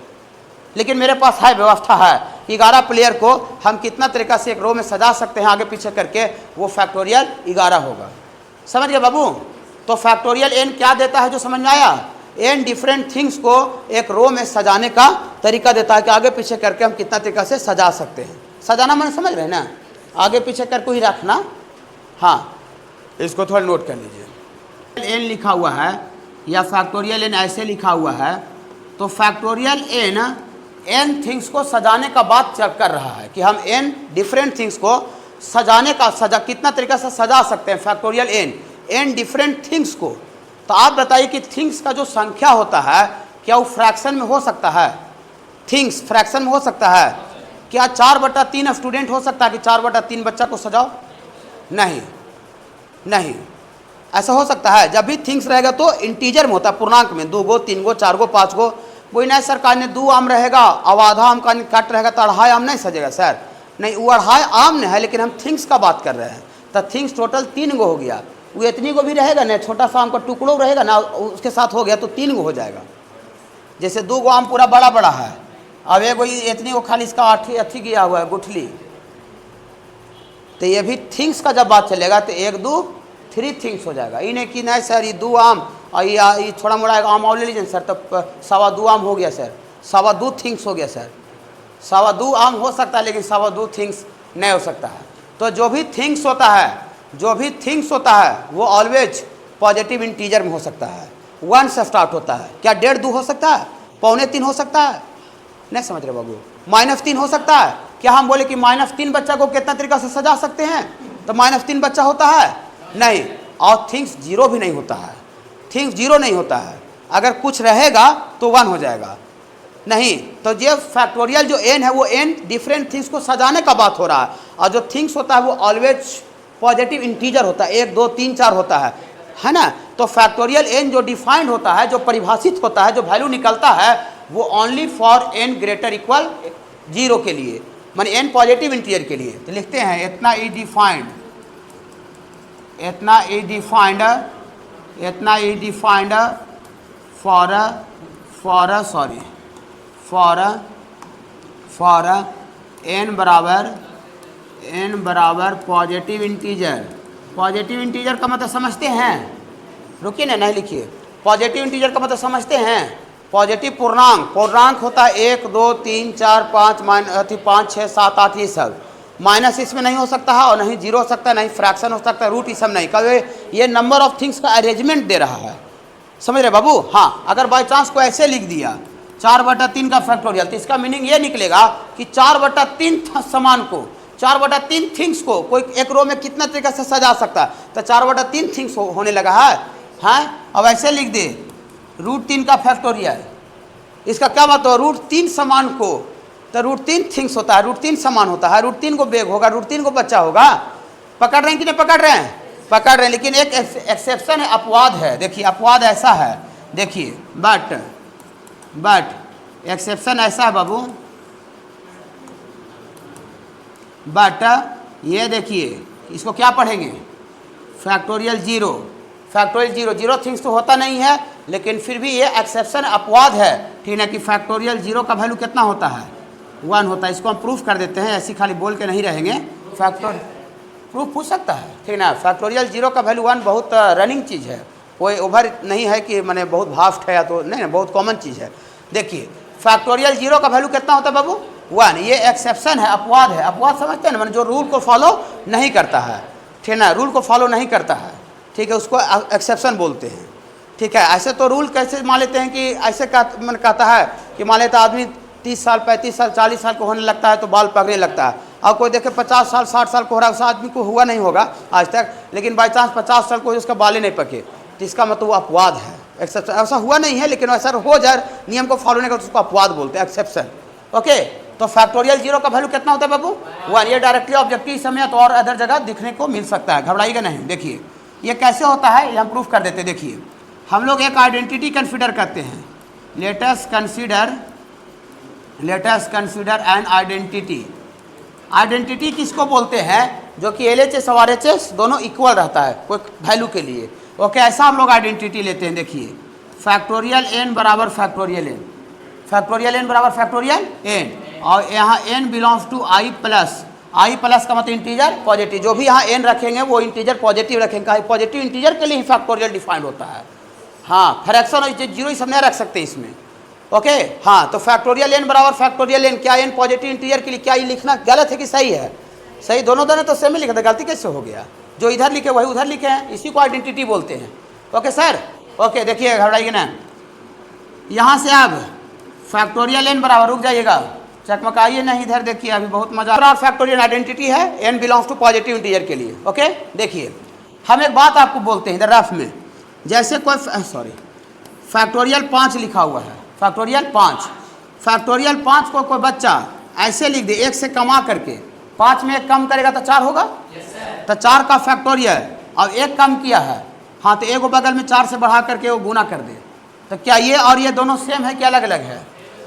लेकिन मेरे पास है व्यवस्था है कि 11 प्लेयर को हम कितना तरीका से एक रो में सजा सकते हैं आगे पीछे करके, वो फैक्टोरियल 11 होगा। समझ गए बाबू। तो फैक्टोरियल n क्या देता है जो समझ में आया, n डिफरेंट थिंग्स को एक रो में सजाने का तरीका देता है कि आगे पीछे करके हम कितना तरीका से सजा सकते हैं। सजाना मैंने समझ रहे हैं ना, आगे पीछे करके ही रखना। हाँ, इसको थोड़ा नोट कर लीजिए। n लिखा हुआ है या फैक्टोरियल n ऐसे लिखा हुआ है, तो फैक्टोरियल n थिंग्स को सजाने का बात कर रहा है कि हम n डिफरेंट थिंग्स को सजाने का कितना तरीका से सजा सकते हैं। फैक्टोरियल n डिफरेंट थिंग्स को, तो आप बताइए कि थिंग्स का जो संख्या होता है क्या वो फ्रैक्शन में हो सकता है, थिंग्स फ्रैक्शन में हो सकता है क्या? 4/3 स्टूडेंट हो सकता है कि 4/3 बच्चा को सजाओ? नहीं, नहीं ऐसा हो सकता है। जब भी थिंग्स रहेगा तो इंटीजर में होता है, पूर्णांक में, 2 गो 3 गो 4 गो 5 गो। वही नहीं सर, कहने 2 आम रहेगा और आधा आम का कट रहेगा तो 2.5 आम नहीं सजेगा सर, नहीं वो 2.5 आम नहीं है, लेकिन हम थिंग्स का बात कर रहे हैं। तो थिंग्स टोटल 3 गो हो गया, वो इतनी को भी रहेगा ना, छोटा सा आम का टुकड़ो रहेगा ना उसके साथ हो गया तो 3 गो हो जाएगा। जैसे 2 गो आम पूरा बड़ा बड़ा है, अब एक इतनी को खाली इसका अथी गया हुआ है गुठली, तो ये भी थिंग्स का जब बात चलेगा तो 1 2 3 थिंग्स हो जाएगा। ये नहीं कि नहीं सर ये 2 आम और ये थोड़ा मोड़ा आम और ले लीजिए सर, तब 2.25 आम हो गया सर, 2.25 थिंग्स हो गया सर। 2.25 आम हो सकता है लेकिन 2.25 थिंग्स नहीं हो सकता है। तो जो भी थिंग्स होता है, जो भी थिंग्स होता है वो ऑलवेज पॉजिटिव इंटीजर में हो सकता है, 1 से स्टार्ट होता है। क्या 1.5 2 हो सकता है, 2.25 हो सकता है? नहीं समझ रहे बाबू। -3 हो सकता है। क्या हम बोले कि -3 बच्चा को कितना तरीका से सजा सकते हैं, तो -3 बच्चा होता है? नहीं। और थिंग्स 0 भी नहीं होता है, थिंग्स 0 नहीं होता है। अगर कुछ रहेगा तो 1 हो जाएगा, नहीं। तो ये फैक्टोरियल जो n है वो n डिफरेंट थिंग्स को सजाने का बात हो रहा है, और जो थिंग्स होता है वो ऑलवेज पॉजिटिव इंटीजर होता है, 1 2 3 4 होता है ना। तो फैक्टोरियल n जो डिफाइंड होता है, जो परिभाषित होता है, जो वैल्यू निकलता है, वो only for n greater equal 0 के लिए, माने n पॉजिटिव इंटीजर के लिए। तो लिखते हैं इतना ई डिफाइंड, इतना ई डिफाइंड, इतना ई डिफाइंड फॉर n बराबर पॉजिटिव इंटीजर। पॉजिटिव इंटीजर का मतलब समझते हैं, रुकिए ना, नहीं लिखिए। पॉजिटिव इंटीजर का मतलब समझते हैं, पॉजिटिव पूर्णांक होता है 1 2 3 4 5 5 6 7 8 ये सब। माइनस इसमें नहीं हो सकता है, और नहीं 0 हो सकता है, नहीं फ्रैक्शन हो सकता है, रूट ये सब नहीं। कभी ये नंबर ऑफ थिंग्स का अरेंजमेंट दे रहा है, समझ रहे बाबू? हाँ, अगर बाई चांस को ऐसे लिख दिया 4/3 का फैक्टोरियल, तो इसका मीनिंग ये निकलेगा कि 4/3 समान को, 4/3 थिंग्स को कोई एक रो में कितना तरीके से सजा सकता है, तो 4/3 थिंग्स होने लगा है। हाँ, अब ऐसे लिख दे √3 का फैक्टोरियल, इसका क्या मतलब? √3 समान को, तो √3 थिंग्स होता है, √3 समान होता है, √3 को बेग होगा, √3 को बच्चा होगा। पकड़ रहे हैं कि नहीं पकड़ रहे हैं? पकड़ रहे हैं, लेकिन एक एक्सेप्शन है, अपवाद है। देखिए अपवाद ऐसा है, देखिए बट एक्सेप्शन ऐसा है बाबू, बट ये देखिए इसको क्या पढ़ेंगे? फैक्टोरियल जीरो थिंग्स तो होता नहीं है, लेकिन फिर भी ये एक्सेप्शन अपवाद है, ठीक है कि फैक्टोरियल जीरो का वैल्यू कितना होता है? 1 होता है। इसको हम प्रूफ कर देते हैं, ऐसी खाली बोल के नहीं रहेंगे, फैक्टर प्रूफ पूछ सकता है, ठीक ना। फैक्टोरियल जीरो का वैल्यू 1 बहुत रनिंग चीज़ है, कोई ओवर नहीं है कि मैंने बहुत भास्ट है या तो नहीं, बहुत कॉमन चीज़ है। देखिए फैक्टोरियल जीरो का वैल्यू कितना होता है बाबू? 1। ये एक्सेप्शन है, अपवाद है। अपवाद समझते हैं ना, मैंने जो रूल को फॉलो नहीं करता है, ठीक ना, रूल को फॉलो नहीं करता है, ठीक है, उसको एक्सेप्शन बोलते हैं, ठीक है। ऐसे तो रूल कैसे मान लेते हैं कि ऐसे मैंने कहता है कि मान लेता आदमी 30 साल 35 साल 40 साल को होने लगता है तो बाल पकने लगता है, और कोई देखे 50 साल 60 साल को हो रहा है, उस आदमी को हुआ नहीं होगा आज तक, लेकिन बाई चांस 50 साल को उसका बाल नहीं पके, तो इसका मतलब वो अपवाद है, एक्सेप्शन। ऐसा हुआ नहीं है, लेकिन ऐसा हो जाए, नियम को फॉलो नहीं करते, उसको अपवाद बोलते हैं, एक्सेप्शन। ओके, तो फैक्टोरियल जीरो का वैल्यू कितना होता है बाबू? 1। ये डायरेक्टली ऑब्जेक्टिव समय तो और अदर जगह दिखने को मिल सकता है, घबराइएगा नहीं। देखिए ये कैसे होता है, ये हम प्रूफ कर देते हैं। देखिए हम लोग एक आइडेंटिटी कंसीडर करते हैं, let us consider an identity. Identity किसको बोलते हैं? जो कि LHS और RHS दोनों इक्वल रहता है कोई वैल्यू के लिए। ओके, ऐसा हम लोग आइडेंटिटी लेते हैं। देखिए फैक्टोरियल n बराबर फैक्टोरियल n, फैक्टोरियल n बराबर फैक्टोरियल n, और यहाँ n belongs to i plus. i plus का मतलब इंटीजर पॉजिटिव, जो भी यहाँ n रखेंगे वो इंटीजर पॉजिटिव रखेंगे, पॉजिटिव इंटीजर के लिए ही फैक्टोरियल डिफाइंड होता है। हाँ, फ्रैक्शन और जीरो सब नहीं रख सकते इसमें। ओके, हाँ, तो फैक्टोरियल n बराबर फैक्टोरियल n, क्या n पॉजिटिव इंटीजर के लिए? क्या ये लिखना गलत है कि सही है? सही, दोनों तो सेम ही लिखा था, गलती कैसे हो गया? जो इधर लिखे वही उधर लिखे हैं, इसी को आइडेंटिटी बोलते हैं। ओके सर, ओके, देखिए घबराइए ना, यहाँ से अब फैक्टोरियल n बराबर, रुक जाइएगा, चकमकाइए नहीं इधर, देखिए अभी बहुत मजा। और फैक्टोरियल आइडेंटिटी है n belongs to positive integer के लिए। ओके, देखिए हम एक बात आपको बोलते हैं इधर रफ में, जैसे कोई फैक्टोरियल 5 लिखा हुआ है, फैक्टोरियल 5 को कोई बच्चा ऐसे लिख दे, 1 से कमा करके 5 में 1 कम करेगा तो 4 होगा, तो 4 का फैक्टोरियल, और 1 कम किया है, हाँ, तो 1 को बगल में 4 से बढ़ा करके वो गुना कर दे, तो क्या ये और ये दोनों सेम है कि अलग अलग है?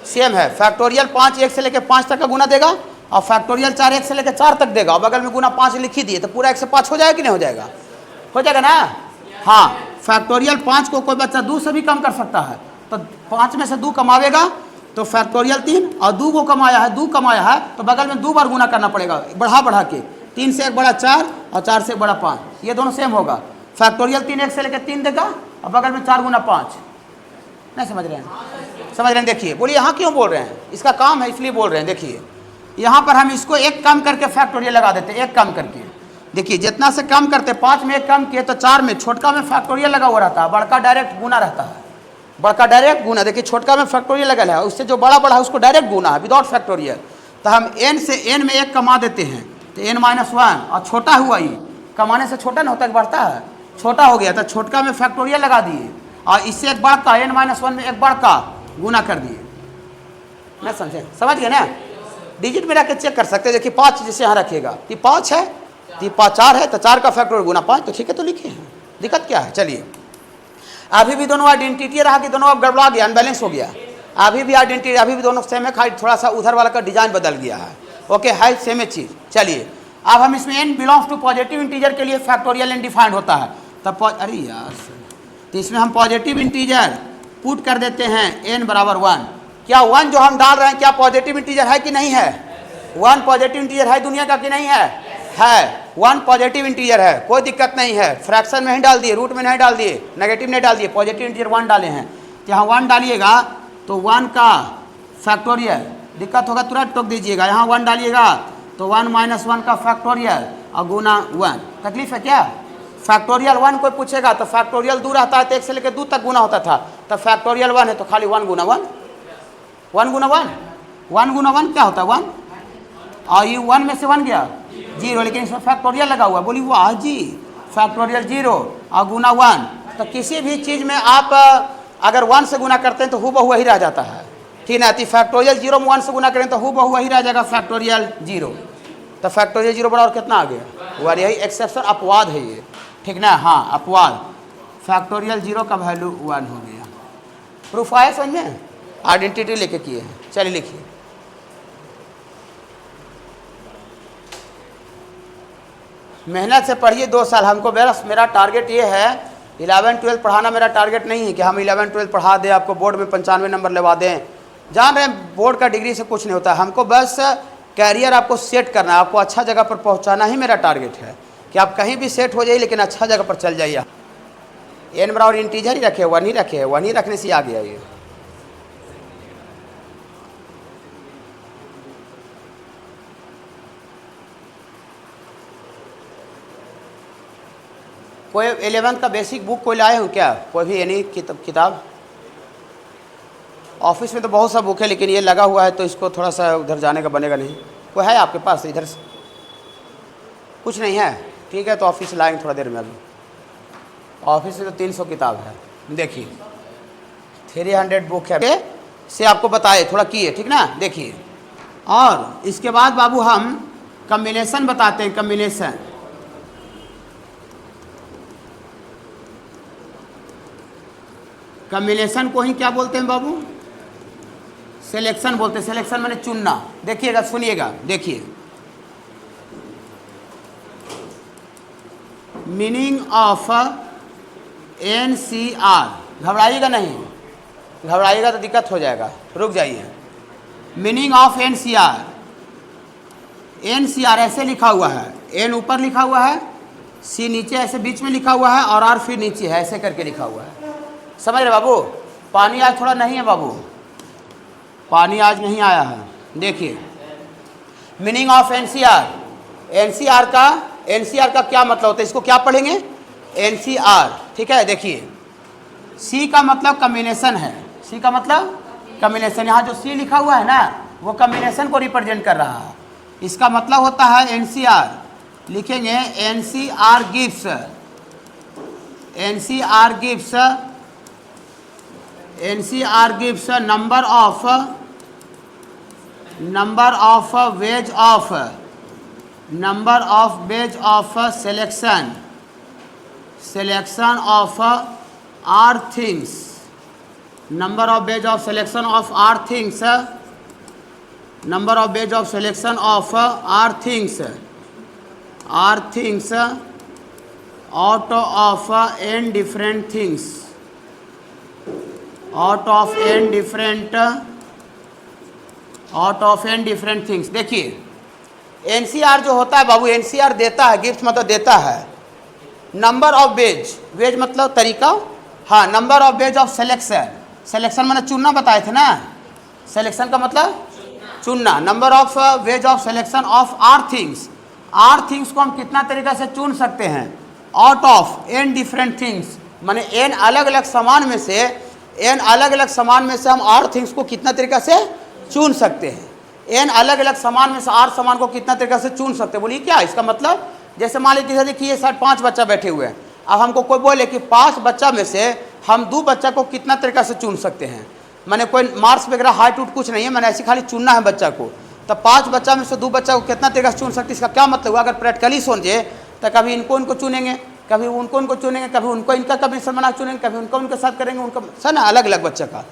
सेम है। फैक्टोरियल 5 1 से लेकर 5 तक का गुना देगा, और फैक्टोरियल 4 1 से लेकर 4 तक देगा, और बगल में गुना 5 लिख ही दिए, तो पूरा 1 से 5 हो जाएगा कि नहीं हो जाएगा? हो जाएगा ना। हाँ, फैक्टोरियल 5 को कोई बच्चा 2 से भी कम कर सकता है, तो 5 में से 2 कमावेगा तो फैक्टोरियल 3, और 2 को कमाया है, 2 कमाया है तो बगल में 2 बार गुना करना पड़ेगा, बढ़ा के, 3 से 1 बड़ा 4 और 4 से 1 बड़ा 5, ये दोनों सेम होगा। फैक्टोरियल 3 1 से लेकर 3 देगा, और बगल में 4 गुना 5। नहीं समझ रहे हैं? समझ रहे हैं? देखिए बोलिए यहाँ क्यों बोल रहे हैं? इसका काम है इसलिए बोल रहे हैं। देखिए यहाँ पर हम इसको 1 कम करके फैक्टोरियल लगा देते हैं, 1 कम करके। देखिए जितना से कम करते, 5 में 1 कम किए तो 4 में, छोटका में फैक्टोरियल लगा हुआ रहता है, बड़का डायरेक्ट गुना रहता है, बड़का डायरेक्ट गुना। देखिए छोटका में फैक्टोरियल लगा है, उससे जो बड़ा है उसको डायरेक्ट गुना है विदाउट फैक्टोरियल। तो हम n से n में 1 कमा देते हैं, तो n-1, और छोटा हुआ ये कमाने से छोटा ना होता है, बढ़ता है, छोटा हो गया तो छोटका में फैक्टोरियल लगा दिए, और इससे 1 बड़का, n-1 में 1 बड़का गुना कर दिए। मैं समझे? समझ गए ना? डिजिट में रख चेक कर सकते हैं। देखिए 5 जैसे यहाँ रखिएगा, तो 5 है, तो 5 4 है, तो 4 का फैक्टोरियल गुना 5, तो ठीक है, तो लिखे हैं, दिक्कत क्या है? चलिए अभी भी दोनों आइडेंटिटी रहा कि दोनों अब गड़बड़ा गया, अनबैलेंस हो गया। अभी भी आइडेंटिटी, अभी भी दोनों सेम है, खाली थोड़ा सा उधर वाला का डिजाइन बदल गया है। ओके, है सेम चीज़। चलिए अब हम इसमें n belongs to positive integer के लिए फैक्टोरियल n डिफाइंड होता है, तब अरे यार, तो इसमें हम पॉजिटिव इंटीजर पुट कर देते हैं n बराबर 1। क्या 1 जो हम डाल रहे हैं क्या पॉजिटिव इंटीजर है कि नहीं है? 1 पॉजिटिव इंटीजर है दुनिया का कि नहीं है? है, 1 पॉजिटिव इंटीजर है, कोई दिक्कत नहीं है। फ्रैक्शन में ही डाल दिए, रूट में नहीं डाल दिए, नेगेटिव नहीं डाल दिए, पॉजिटिव इंटीजर 1 डाले हैं, तो यहाँ 1 डालिएगा तो 1 का फैक्टोरियल, दिक्कत होगा तुरंत टोक दीजिएगा। यहाँ 1 डालिएगा तो 1 - 1 का फैक्टोरियल और गुना 1, तकलीफ है क्या? फैक्टोरियल 1 कोई पूछेगा तो फैक्टोरियल 2 रहता है तो 1 से लेकर 2 तक गुना होता था, तब फैक्टोरियल 1 है तो खाली 1 गुना 1, 1 गुना 1, 1 गुना 1 क्या होता है 1, और ये 1 में से 1 गया 0, लेकिन इसमें फैक्टोरियल लगा हुआ। बोली वाह जी, फैक्टोरियल 0 और गुना 1, तो किसी भी चीज़ में आप अगर 1 से गुना करते हैं तो हूबहू वही रह जाता है, ठीक ना। तो फैक्टोरियल 0 में 1 से गुना करें तो हूबहू वही रह जाएगा फैक्टोरियल 0। तो फैक्टोरियल 0 बराबर कितना आ गया, और यही एक्सेप्शन अपवाद है ये, ठीक ना। हाँ अपवाद, फैक्टोरियल 0 का वैल्यू 1 हो गया। प्रूफ आया समझ में, आइडेंटिटी लेके किए हैं। चलिए लिखिए, मेहनत से पढ़िए 2 साल। हमको बस मेरा टारगेट ये है, 11-12 पढ़ाना मेरा टारगेट नहीं है कि हम 11-12 पढ़ा दें, आपको बोर्ड में 95 नंबर लगा दें। जान रहे हैं बोर्ड का डिग्री से कुछ नहीं होता, हमको बस कैरियर आपको सेट करना है, आपको अच्छा जगह पर पहुंचाना ही मेरा टारगेट है कि आप कहीं भी सेट हो जाइए लेकिन अच्छा जगह पर चल जाइए। एन बराबर इंटीजर ही रखे, 1 ही रखे, 1 ही रखने से आ गया ये। कोई 11th का बेसिक बुक कोई लाए हो क्या, कोई भी यानी किताब? ऑफिस में तो बहुत सा बुक है लेकिन ये लगा हुआ है तो इसको थोड़ा सा उधर जाने का बनेगा नहीं। कोई है आपके पास इधर से? कुछ नहीं है, ठीक है तो ऑफिस लाएंगे थोड़ा देर में। अभी ऑफिस में तो 300 किताब है, देखिए 300 बुक है से आपको बताए, थोड़ा किए, ठीक ना। देखिए, और इसके बाद बाबू हम कम्बिनेशन बताते हैं। कम्बिनेशन, कम्बिनेशन को ही क्या बोलते हैं बाबू? सिलेक्शन बोलते हैं। सिलेक्शन मैंने चुनना। देखिएगा, सुनिएगा, देखिए मीनिंग ऑफ NCR। घबराइएगा नहीं, घबराइएगा तो दिक्कत हो जाएगा, रुक जाइए। मीनिंग ऑफ NCR, NCR ऐसे लिखा हुआ है, N ऊपर लिखा हुआ है, C नीचे ऐसे बीच में लिखा हुआ है और R फिर नीचे है, ऐसे करके लिखा हुआ है। समझ रहे बाबू? पानी आज थोड़ा नहीं है बाबू, पानी आज नहीं आया है। देखिए मीनिंग ऑफ NCR, NCR का क्या मतलब होता है, इसको क्या पढ़ेंगे? NCR, ठीक है। देखिए C का मतलब कम्बिनेशन है, C का मतलब कम्बिनेशन। यहाँ जो C लिखा हुआ है ना वो कम्बिनेशन को रिप्रेजेंट कर रहा है। इसका मतलब होता है NCR, लिखेंगे NCR gives, NCR gives number of ways of selection of R things, number of ways of selection of R things, number of ways of selection of R things out of n different things, out of n different things। देखिए NCR जो होता है बाबू, NCR देता है, गिफ्ट मतलब देता है। नंबर ऑफ वेज, वेज मतलब तरीका, हाँ। Number of ways of selection, selection मैंने चुनना बताए थे ना, सिलेक्शन का मतलब चुनना। Number of ways of selection of r things, r things को हम कितना तरीका से चुन सकते हैं? Out of n different things, माने n अलग अलग सामान में से, n अलग अलग सामान में से हम आर थिंग्स को कितना तरीका से चुन सकते हैं? n अलग अलग सामान में से आर सामान को कितना तरीका से चुन सकते हैं? बोलिए क्या इसका मतलब? जैसे मान लीजिए देखिए सर 5 बच्चा बैठे हुए हैं, अब हमको कोई बोले कि 5 बच्चा में से हम 2 बच्चा को कितना तरीका से चुन सकते हैं? मैंने कोई मार्क्स वगैरह हाइट उट कुछ नहीं है, मैंने ऐसे खाली चुनना है बच्चा को। तो 5 बच्चा में से 2 बच्चा को कितना तरीका से चुन सकते हैं? इसका क्या मतलब हुआ? अगर प्रैक्टिकली समझे तो कभी इनको चुनेंगे, कभी उनको चुनेंगे, कभी उनको इनका कम्बिनेशन बना चुनेंगे, कभी उनको उनके साथ करेंगे, उनका सर ना अलग अलग बच्चा का।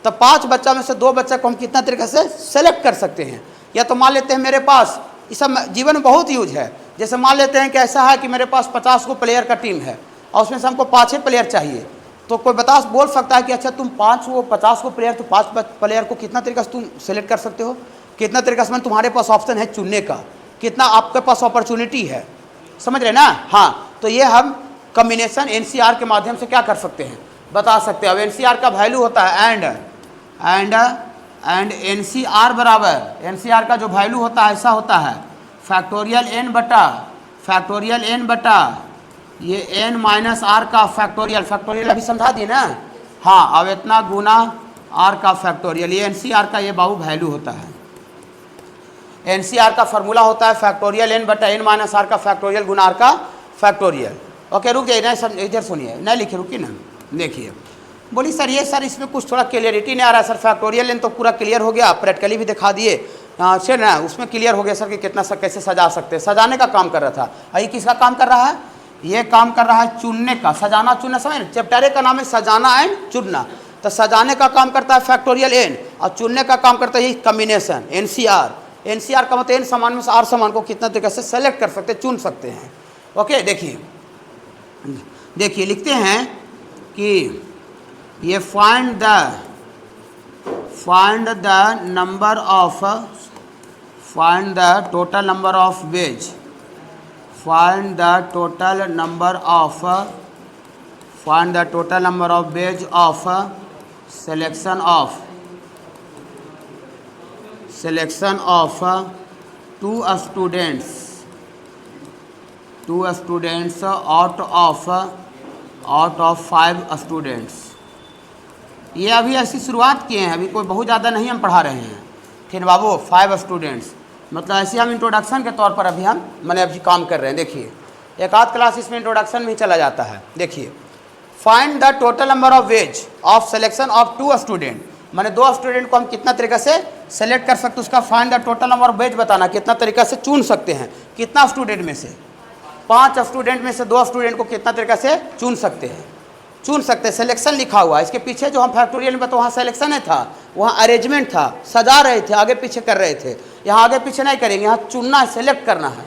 तो 5 बच्चा में से 2 बच्चा को हम कितना तरीके से सेलेक्ट कर सकते हैं? या तो मान लेते हैं मेरे पास, इस सब जीवन में बहुत यूज है, जैसे मान लेते हैं कि ऐसा है कि मेरे पास 50 को प्लेयर का टीम है और उसमें से हमको 5 ही प्लेयर चाहिए। तो कोई बोल सकता है कि अच्छा तुम 50 को प्लेयर, तो 5 प्लेयर को कितना तरीका से तुम सेलेक्ट कर सकते हो? कितना तरीका से तुम्हारे पास ऑप्शन है चुनने का, कितना आपके पास अपॉर्चुनिटी है, समझ रहे ना? हाँ, तो ये हम कम्बिनेशन NCR के माध्यम से क्या कर सकते हैं, बता सकते हैं। अब NCR का वैल्यू होता है एंड NCR बराबर, NCR का जो वैल्यू होता है ऐसा होता है फैक्टोरियल n बटा ये n माइनस आर का फैक्टोरियल, फैक्टोरियल अभी समझा दिए ना। हाँ, अब इतना गुना r का फैक्टोरियल, ये NCR का ये बाबू वैल्यू होता है। NCR का फॉर्मूला होता है फैक्टोरियल n बटा n माइनस आर का फैक्टोरियल गुना r का फैक्टोरियल। ओके, रुक जाइए, सब इधर सुनिए, नहीं लिखे, रुकिए ना, देखिए। बोली सर ये सर इसमें कुछ थोड़ा क्लियरिटी नहीं आ रहा है सर, फैक्टोरियल n तो पूरा क्लियर हो गया, प्रैक्टिकली भी दिखा दिए सर ना, उसमें क्लियर हो गया सर कि कितना सब कैसे सजा सकते हैं। सजाने का काम कर रहा था, ये किसका काम कर रहा है? ये काम कर रहा है चुनने का, सजाना चुनना, समझ। चैप्टर का नाम है सजाना एंड चुनना, तो सजाने का काम करता है फैक्टोरियल n और चुनने का काम करता है कम्बिनेशन NCR। NCR का मतलब n समान में से r समान को कितना तरीके से सेलेक्ट कर सकते हैं, चुन सकते हैं। ओके, देखिए देखिए लिखते हैं कि ये find the number of, find the total number of veg, find the total number of, find the total number of ways of selection of two students out of 5 students। ये अभी ऐसी शुरुआत किए हैं, अभी कोई बहुत ज़्यादा नहीं हम पढ़ा रहे हैं, ठीक है बाबू। 5 स्टूडेंट्स मतलब ऐसे हम इंट्रोडक्शन के तौर पर अभी हम मैंने अभी काम कर रहे हैं। देखिए एक आध क्लास इसमें इंट्रोडक्शन में ही चला जाता है। देखिए find the total number of ways of selection of 2 student, मैंने 2 स्टूडेंट को हम कितना तरीका से सेलेक्ट कर सकते, उसका find the total number of veg बताना, कितना तरीका से चुन सकते हैं, कितना स्टूडेंट में से, 5 स्टूडेंट में से 2 स्टूडेंट को कितना तरीका से चुन सकते हैं, चुन सकते हैं। सिलेक्शन लिखा हुआ है इसके पीछे, जो हम फैक्टोरियल में तो वहाँ सिलेक्शन है था, वहाँ अरेंजमेंट था, सजा रहे थे, आगे पीछे कर रहे थे। यहाँ आगे पीछे नहीं करेंगे, यहाँ चुनना है, सेलेक्ट करना है,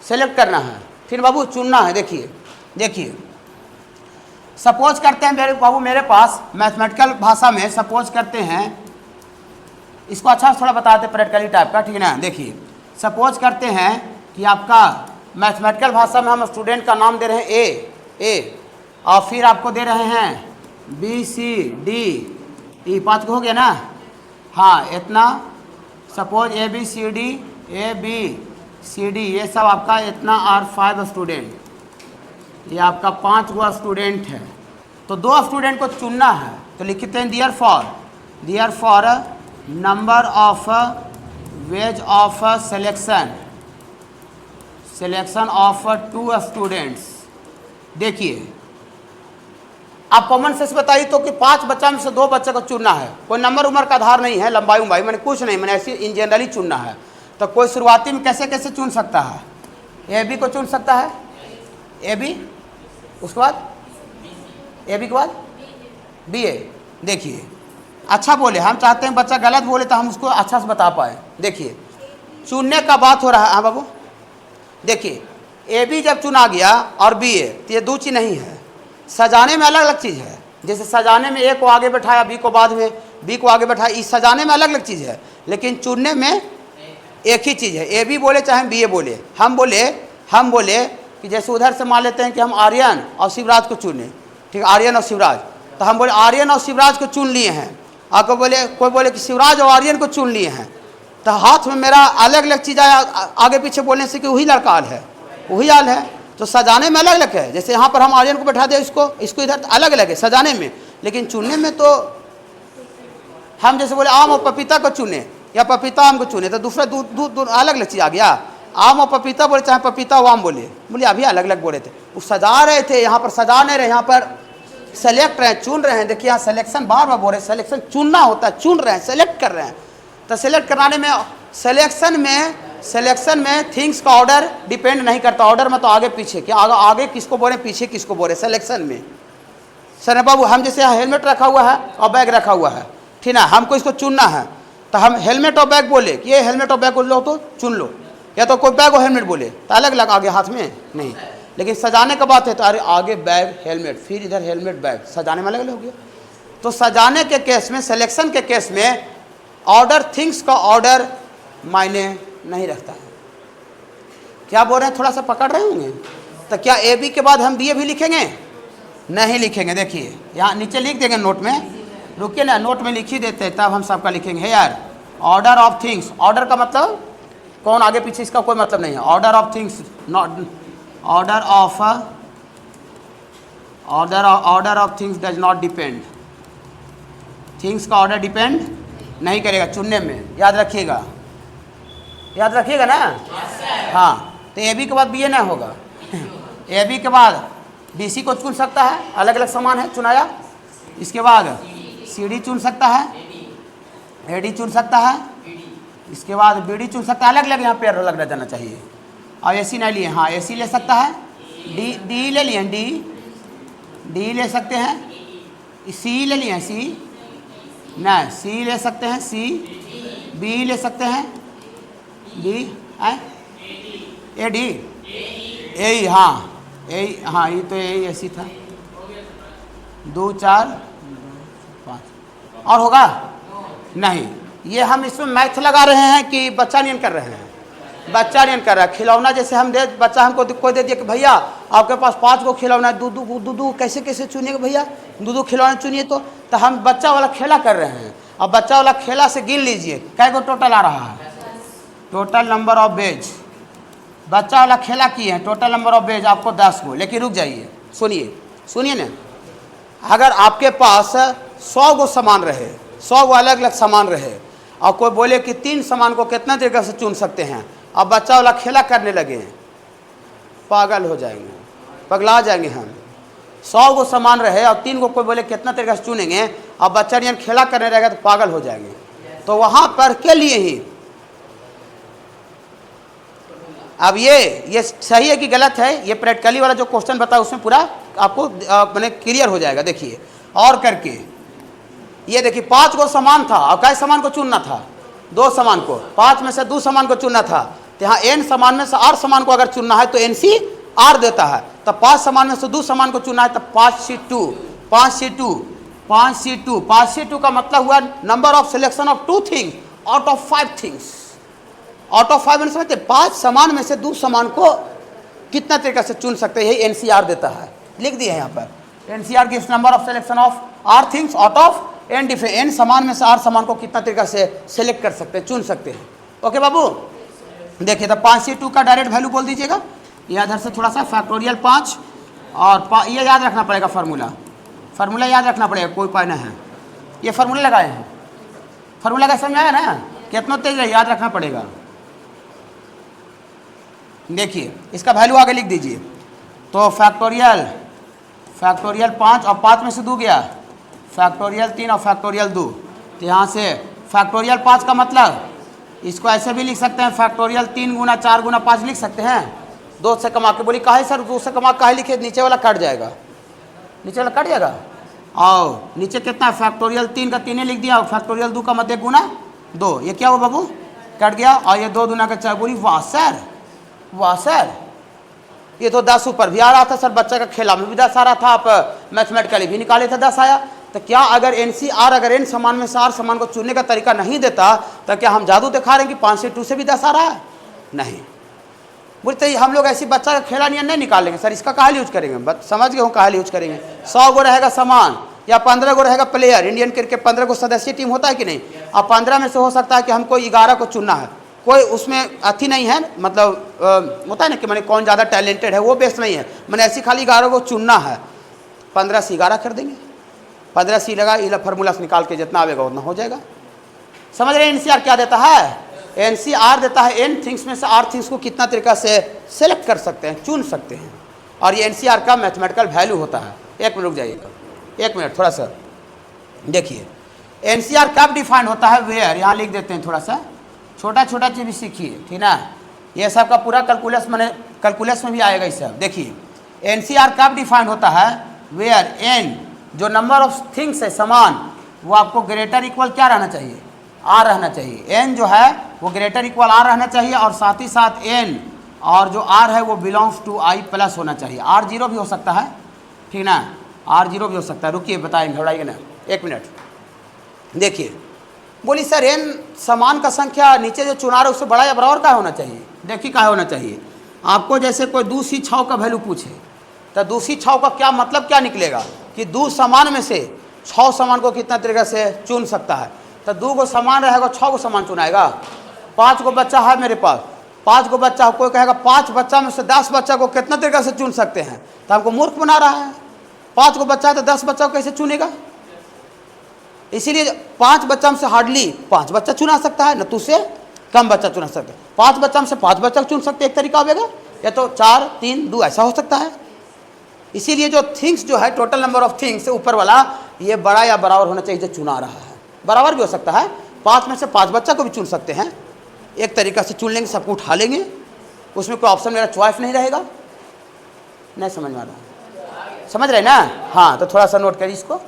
सेलेक्ट करना है, फिर बाबू चुनना है। देखिए देखिए सपोज करते हैं मेरे बाबू, मेरे पास मैथमेटिकल भाषा में सपोज करते हैं, इसको अच्छा थोड़ा बताते प्रैक्टिकली टाइप का, ठीक है ना। देखिए सपोज करते हैं कि आपका मैथमेटिकल भाषा में हम स्टूडेंट का नाम दे रहे हैं ए और फिर आपको दे रहे हैं BCD E, 5 को हो गया ना। हाँ इतना सपोज ABCD ये सब आपका इतना और 5 स्टूडेंट, ये आपका 5 गो स्टूडेंट है, तो 2 स्टूडेंट को चुनना है, तो लिखते हैं therefore number of ways of selection of 2 students. देखिए आप कॉमन सेंस बताइए तो कि 5 बच्चा में से 2 बच्चे को चुनना है, कोई नंबर उम्र का आधार नहीं है, लंबाई उम्बाई मैंने कुछ नहीं, मैंने ऐसे इन जनरली चुनना है। तो कोई शुरुआती में कैसे कैसे चुन सकता है, AB को चुन सकता है, AB, उसके बाद AB के बाद BA। देखिए अच्छा बोले, हम चाहते हैं बच्चा गलत बोले तो हम उसको अच्छा से बता पाए। देखिए चुनने का बात हो रहा है। हाँ बाबू देखिए AB जब चुना गया और BA, तो ये 2 चीज़ नहीं है, सजाने में अलग अलग चीज़ है। जैसे सजाने में A को आगे बैठाया, B को बाद में, B को आगे बैठाया, इस सजाने में अलग अलग चीज़ है, लेकिन चुनने में एक ही चीज़ है। AB बोले चाहे BA बोले, हम बोले कि जैसे उधर से मान लेते हैं कि हम आर्यन और शिवराज को चुने, ठीक है, आर्यन और शिवराज, तो हम बोले आर्यन और शिवराज को चुन लिए हैं, आपको बोले कोई बोले कि शिवराज और आर्यन को चुन लिए हैं, तो हाथ में मेरा अलग अलग चीज़ आया, आगे पीछे बोलने से कि वही लड़का आल है, वही आल है, तो सजाने में अलग अलग है। जैसे यहाँ पर हम आर्यन को बैठा दें, इसको इधर अलग अलग है सजाने में, लेकिन चुनने में तो हम जैसे बोले आम और पपीता को चुने या पपीता आम को चुने, तो दूसरा दूध अलग अलग चीज़ आ गया। आम और पपीता बोले चाहे पपीता और आम बोले अभी अलग अलग बोले थे, वो सजा रहे थे, यहाँ पर सजा नहीं रहे, यहाँ पर सेलेक्ट रहे हैं, चुन रहे हैं। देखिए यहाँ सिलेक्शन बार बार बोल रहे हैं, सिलेक्शन चुनना होता है, चुन रहे हैं, सेलेक्ट कर रहे हैं। तो सेलेक्ट कराने में सिलेक्शन में थिंग्स का ऑर्डर डिपेंड नहीं करता, ऑर्डर में तो आगे पीछे क्या आगे किसको बोले, पीछे किसको बोले। सिलेक्शन में सर बाबू हम जैसे यहाँ हेलमेट रखा हुआ है और बैग रखा हुआ है, ठीक ना, हमको इसको चुनना है, तो हम हेलमेट और बैग बोले कि ये हेलमेट और बैग बोल लो तो चुन लो, या तो कोई बैग और हेलमेट बोले तो अलग अलग आगे हाथ में नहीं। लेकिन सजाने का बात है तो अरे आगे बैग हेलमेट, फिर इधर हेलमेट बैग, सजाने में अलग अलग हो गया। तो सजाने के केस में, सिलेक्शन के केस में ऑर्डर, थिंग्स का ऑर्डर मायने नहीं रखता है। क्या बोल रहे हैं, थोड़ा सा पकड़ रहे होंगे। तो क्या AB के बाद हम BA भी लिखेंगे? नहीं लिखेंगे। देखिए यहाँ नीचे लिख देंगे नोट में, रुकिए ना, नोट में लिख ही देते हैं, तब हम सबका लिखेंगे। है यार ऑर्डर ऑफ थिंग्स, ऑर्डर का मतलब कौन आगे पीछे इसका कोई मतलब नहीं है। Order of things, not order of order of things does not depend, things का ऑर्डर डिपेंड नहीं करेगा चुनने में, याद रखिएगा, याद रखिएगा ना। हाँ, तो ए बी के बाद बी ए ना होगा, ए बी के बाद बी सी को चुन सकता है, अलग अलग सामान है चुनाया। इसके बाद सी डी चुन सकता है, ए डी चुन सकता है, इसके बाद बी डी चुन सकता है, अलग अलग यहाँ पेयर लग जाना चाहिए। और ए सी नहीं लिए, हाँ ए सी ले सकता है, डी ले लिए, डी ले सकते हैं, सी ले लिए, सी नहीं, सी ले सकते हैं, सी, बी ले सकते हैं, बी, ए डी, ए, हाँ ए, हाँ ये तो ए सी था, 2 4 5 और होगा नहीं। ये हम इसमें मैथ लगा रहे हैं कि बच्चा नियन कर रहे हैं, बच्चा नियन कर रहा है। खिलौना जैसे हम दे, बच्चा हमको कोई दे दिया कि भैया आपके पास 5 गो खिलौना है, दू कैसे कैसे चुनिएगा भैया, दू खिलौना चुनिए। तो हम बच्चा वाला खेला कर रहे हैं। अब बच्चा वाला खेला से गिन लीजिए कै गो टोटल आ रहा है, टोटल नंबर ऑफ बेज बच्चा वाला खेला किए हैं, टोटल नंबर ऑफ बेज आपको 10 गो। लेकिन रुक जाइए, सुनिए ना, अगर आपके पास 100 गो सामान रहे, 100 गो अलग अलग सामान रहे, और कोई बोले कि 3 सामान को कितना तरीके से चुन सकते हैं, अब बच्चा वाला खेला करने लगे, पागल हो जाएंगे, पगला जाएंगे हम। 100 गो सामान रहे और 3 गो कोई बोले कितना तरीके से चुनेंगे, अब बच्चा नियन खेला करने रहेगा तो पागल हो जाएंगे। तो वहाँ पर के लिए ही, अब ये सही है कि गलत है, ये प्रैक्टिकली वाला जो क्वेश्चन बताया उसमें पूरा आपको मैंने क्लियर हो जाएगा। देखिए और करके, ये देखिए 5 गो सामान था और कई सामान को चुनना था, 2 सामान को, 5 में से 2 सामान को चुनना था। तो यहाँ n सामान में से R सामान को अगर चुनना है तो NC R देता है। तो 5 सामान में से 2 सामान को चुनना है तो 5C2 का मतलब हुआ number of selection of 2 things out of 5 things. Out of 5 समझते, 5 सामान में से 2 सामान को कितना तरीके से चुन सकते हैं, यही NCR देता है। लिख दिया है यहाँ पर, NCR gives number of selection of R things out of n सामान में से R सामान को कितना तरीका से सेलेक्ट कर सकते हैं, चुन सकते हैं। ओके बाबू, देखिए तो 5C2 का डायरेक्ट वैल्यू बोल दीजिएगा। ये इधर से थोड़ा सा फैक्टोरियल 5 और ये याद रखना पड़ेगा, फार्मूला याद रखना पड़ेगा, कोई उपाय नहीं है। ये फार्मूला लगाए हैं, फार्मूला का समझ आया ना, कितना तेज है याद रखना पड़ेगा। देखिए इसका वैल्यू आगे लिख दीजिए। तो फैक्टोरियल 5 और 5 में से 2 गया, फैक्टोरियल 3 और फैक्टोरियल 2। तो यहाँ से फैक्टोरियल 5 का मतलब इसको ऐसे भी लिख सकते हैं, फैक्टोरियल 3 गुना 4 गुना 5 लिख सकते हैं। 2 से कमा के बोली काहे सर 2 से कमा काहे लिखे, नीचे वाला कट जाएगा, नीचे वाला कट जाएगा। और नीचे कितना है, फैक्टोरियल 3 का 3 लिख दिया और फैक्टोरियल 2 का मध्य गुना 2, ये क्या हुआ बाबू, कट गया। और ये 2 दूना का 4, बोली वाह सर ये तो 10 ऊपर भी आ रहा था सर, बच्चा का खेला में भी 10 आ रहा था, आप मैथमेटिकली भी निकाले थे 10 आया। तो क्या अगर NCR अगर n सामान में से R सामान को चुनने का तरीका नहीं देता तो क्या हम जादू दिखा रहे हैं कि 5C2 से भी 10 आ रहा है? नहीं। बोलते हम लोग ऐसी बच्चा का खेला नहीं निकालेंगे सर, इसका कहाँ यूज करेंगे, समझ गए हो कहाँ यूज करेंगे। 100 गो रहेगा सामान या 15 गो रहेगा प्लेयर, इंडियन क्रिकेट 15 गो सदस्यीय टीम होता है कि नहीं। अब 15 में से हो सकता है कि हमको 11 को चुनना है, कोई उसमें अथी नहीं है, मतलब होता है ना कि मैंने कौन ज़्यादा टैलेंटेड है वो बेस नहीं है, मैंने ऐसी खाली 11 को चुनना है, 15 से 11 कर देंगे, 15 सी लगा इला फार्मूला से निकाल के जितना आएगा उतना हो जाएगा। समझ रहे हैं NCR क्या देता है, NCR देता है n थिंग्स में से R थिंग्स को कितना तरीका से सेलेक्ट कर सकते हैं, चुन सकते हैं, और ये NCR का मैथमेटिकल वैल्यू होता है। एक मिनट रुक जाइएगा, 1 मिनट थोड़ा सा देखिए। NCR कब डिफाइन होता है, वेयर, यहाँ लिख देते हैं, थोड़ा सा छोटा चीज भी सीखिए, ठीक ना। ये सब का पूरा कैलकुलस में भी आएगा ये सब। देखिए NCR कब डिफाइन होता है, वेयर n जो नंबर ऑफ थिंग्स है सामान, वो आपको ग्रेटर इक्वल क्या रहना चाहिए, R रहना चाहिए। n जो है वो ग्रेटर इक्वल R रहना चाहिए, और साथ ही साथ n और जो R है वो बिलोंग्स टू I प्लस होना चाहिए। R 0 भी हो सकता है, ठीक ना, R 0 भी हो सकता है। रुकिए बताएंगे, घबराइए ना, 1 मिनट। देखिए बोली सर n सामान का संख्या नीचे जो चुना रहे उससे बड़ा या बराबर का होना चाहिए। देखिए क्या होना चाहिए, आपको जैसे कोई 2 सी 6 का वैल्यू पूछे तो 2 सी 6 का क्या मतलब क्या निकलेगा कि 2 सामान में से 6 सामान को कितना तरीके से चुन सकता है। तो 2 गो सामान रहेगा, 6 गो सामान चुनाएगा। 5 गो बच्चा है मेरे पास, 5 गो बच्चा, कोई कहेगा 5 बच्चा में से 10 बच्चा को कितना तरीके से चुन सकते हैं, तो हमको मूर्ख बना रहा है। 5 को बच्चा है तो 10 बच्चा को कैसे चुनेगा? इसीलिए 5 बच्चा में से हार्डली 5 बच्चा चुना सकता है, न तो उससे कम बच्चा चुना सकते हैं। 5 बच्चा में से 5 बच्चा चुन सकते, एक तरीका होगा, या तो 4 3 2 ऐसा हो सकता है। इसीलिए जो थिंग्स जो है, टोटल नंबर ऑफ थिंग्स से ऊपर वाला ये बड़ा या बराबर होना चाहिए जो चुना रहा है। बराबर भी हो सकता है, 5 में से 5 बच्चा को भी चुन सकते हैं, एक तरीका से चुन लेंगे, सबको उठा लेंगे, उसमें कोई ऑप्शन मेरा चॉइस नहीं रहेगा। नहीं समझ में आ रहा? समझ रहे ना? हाँ, तो थोड़ा सा नोट करिए इसको।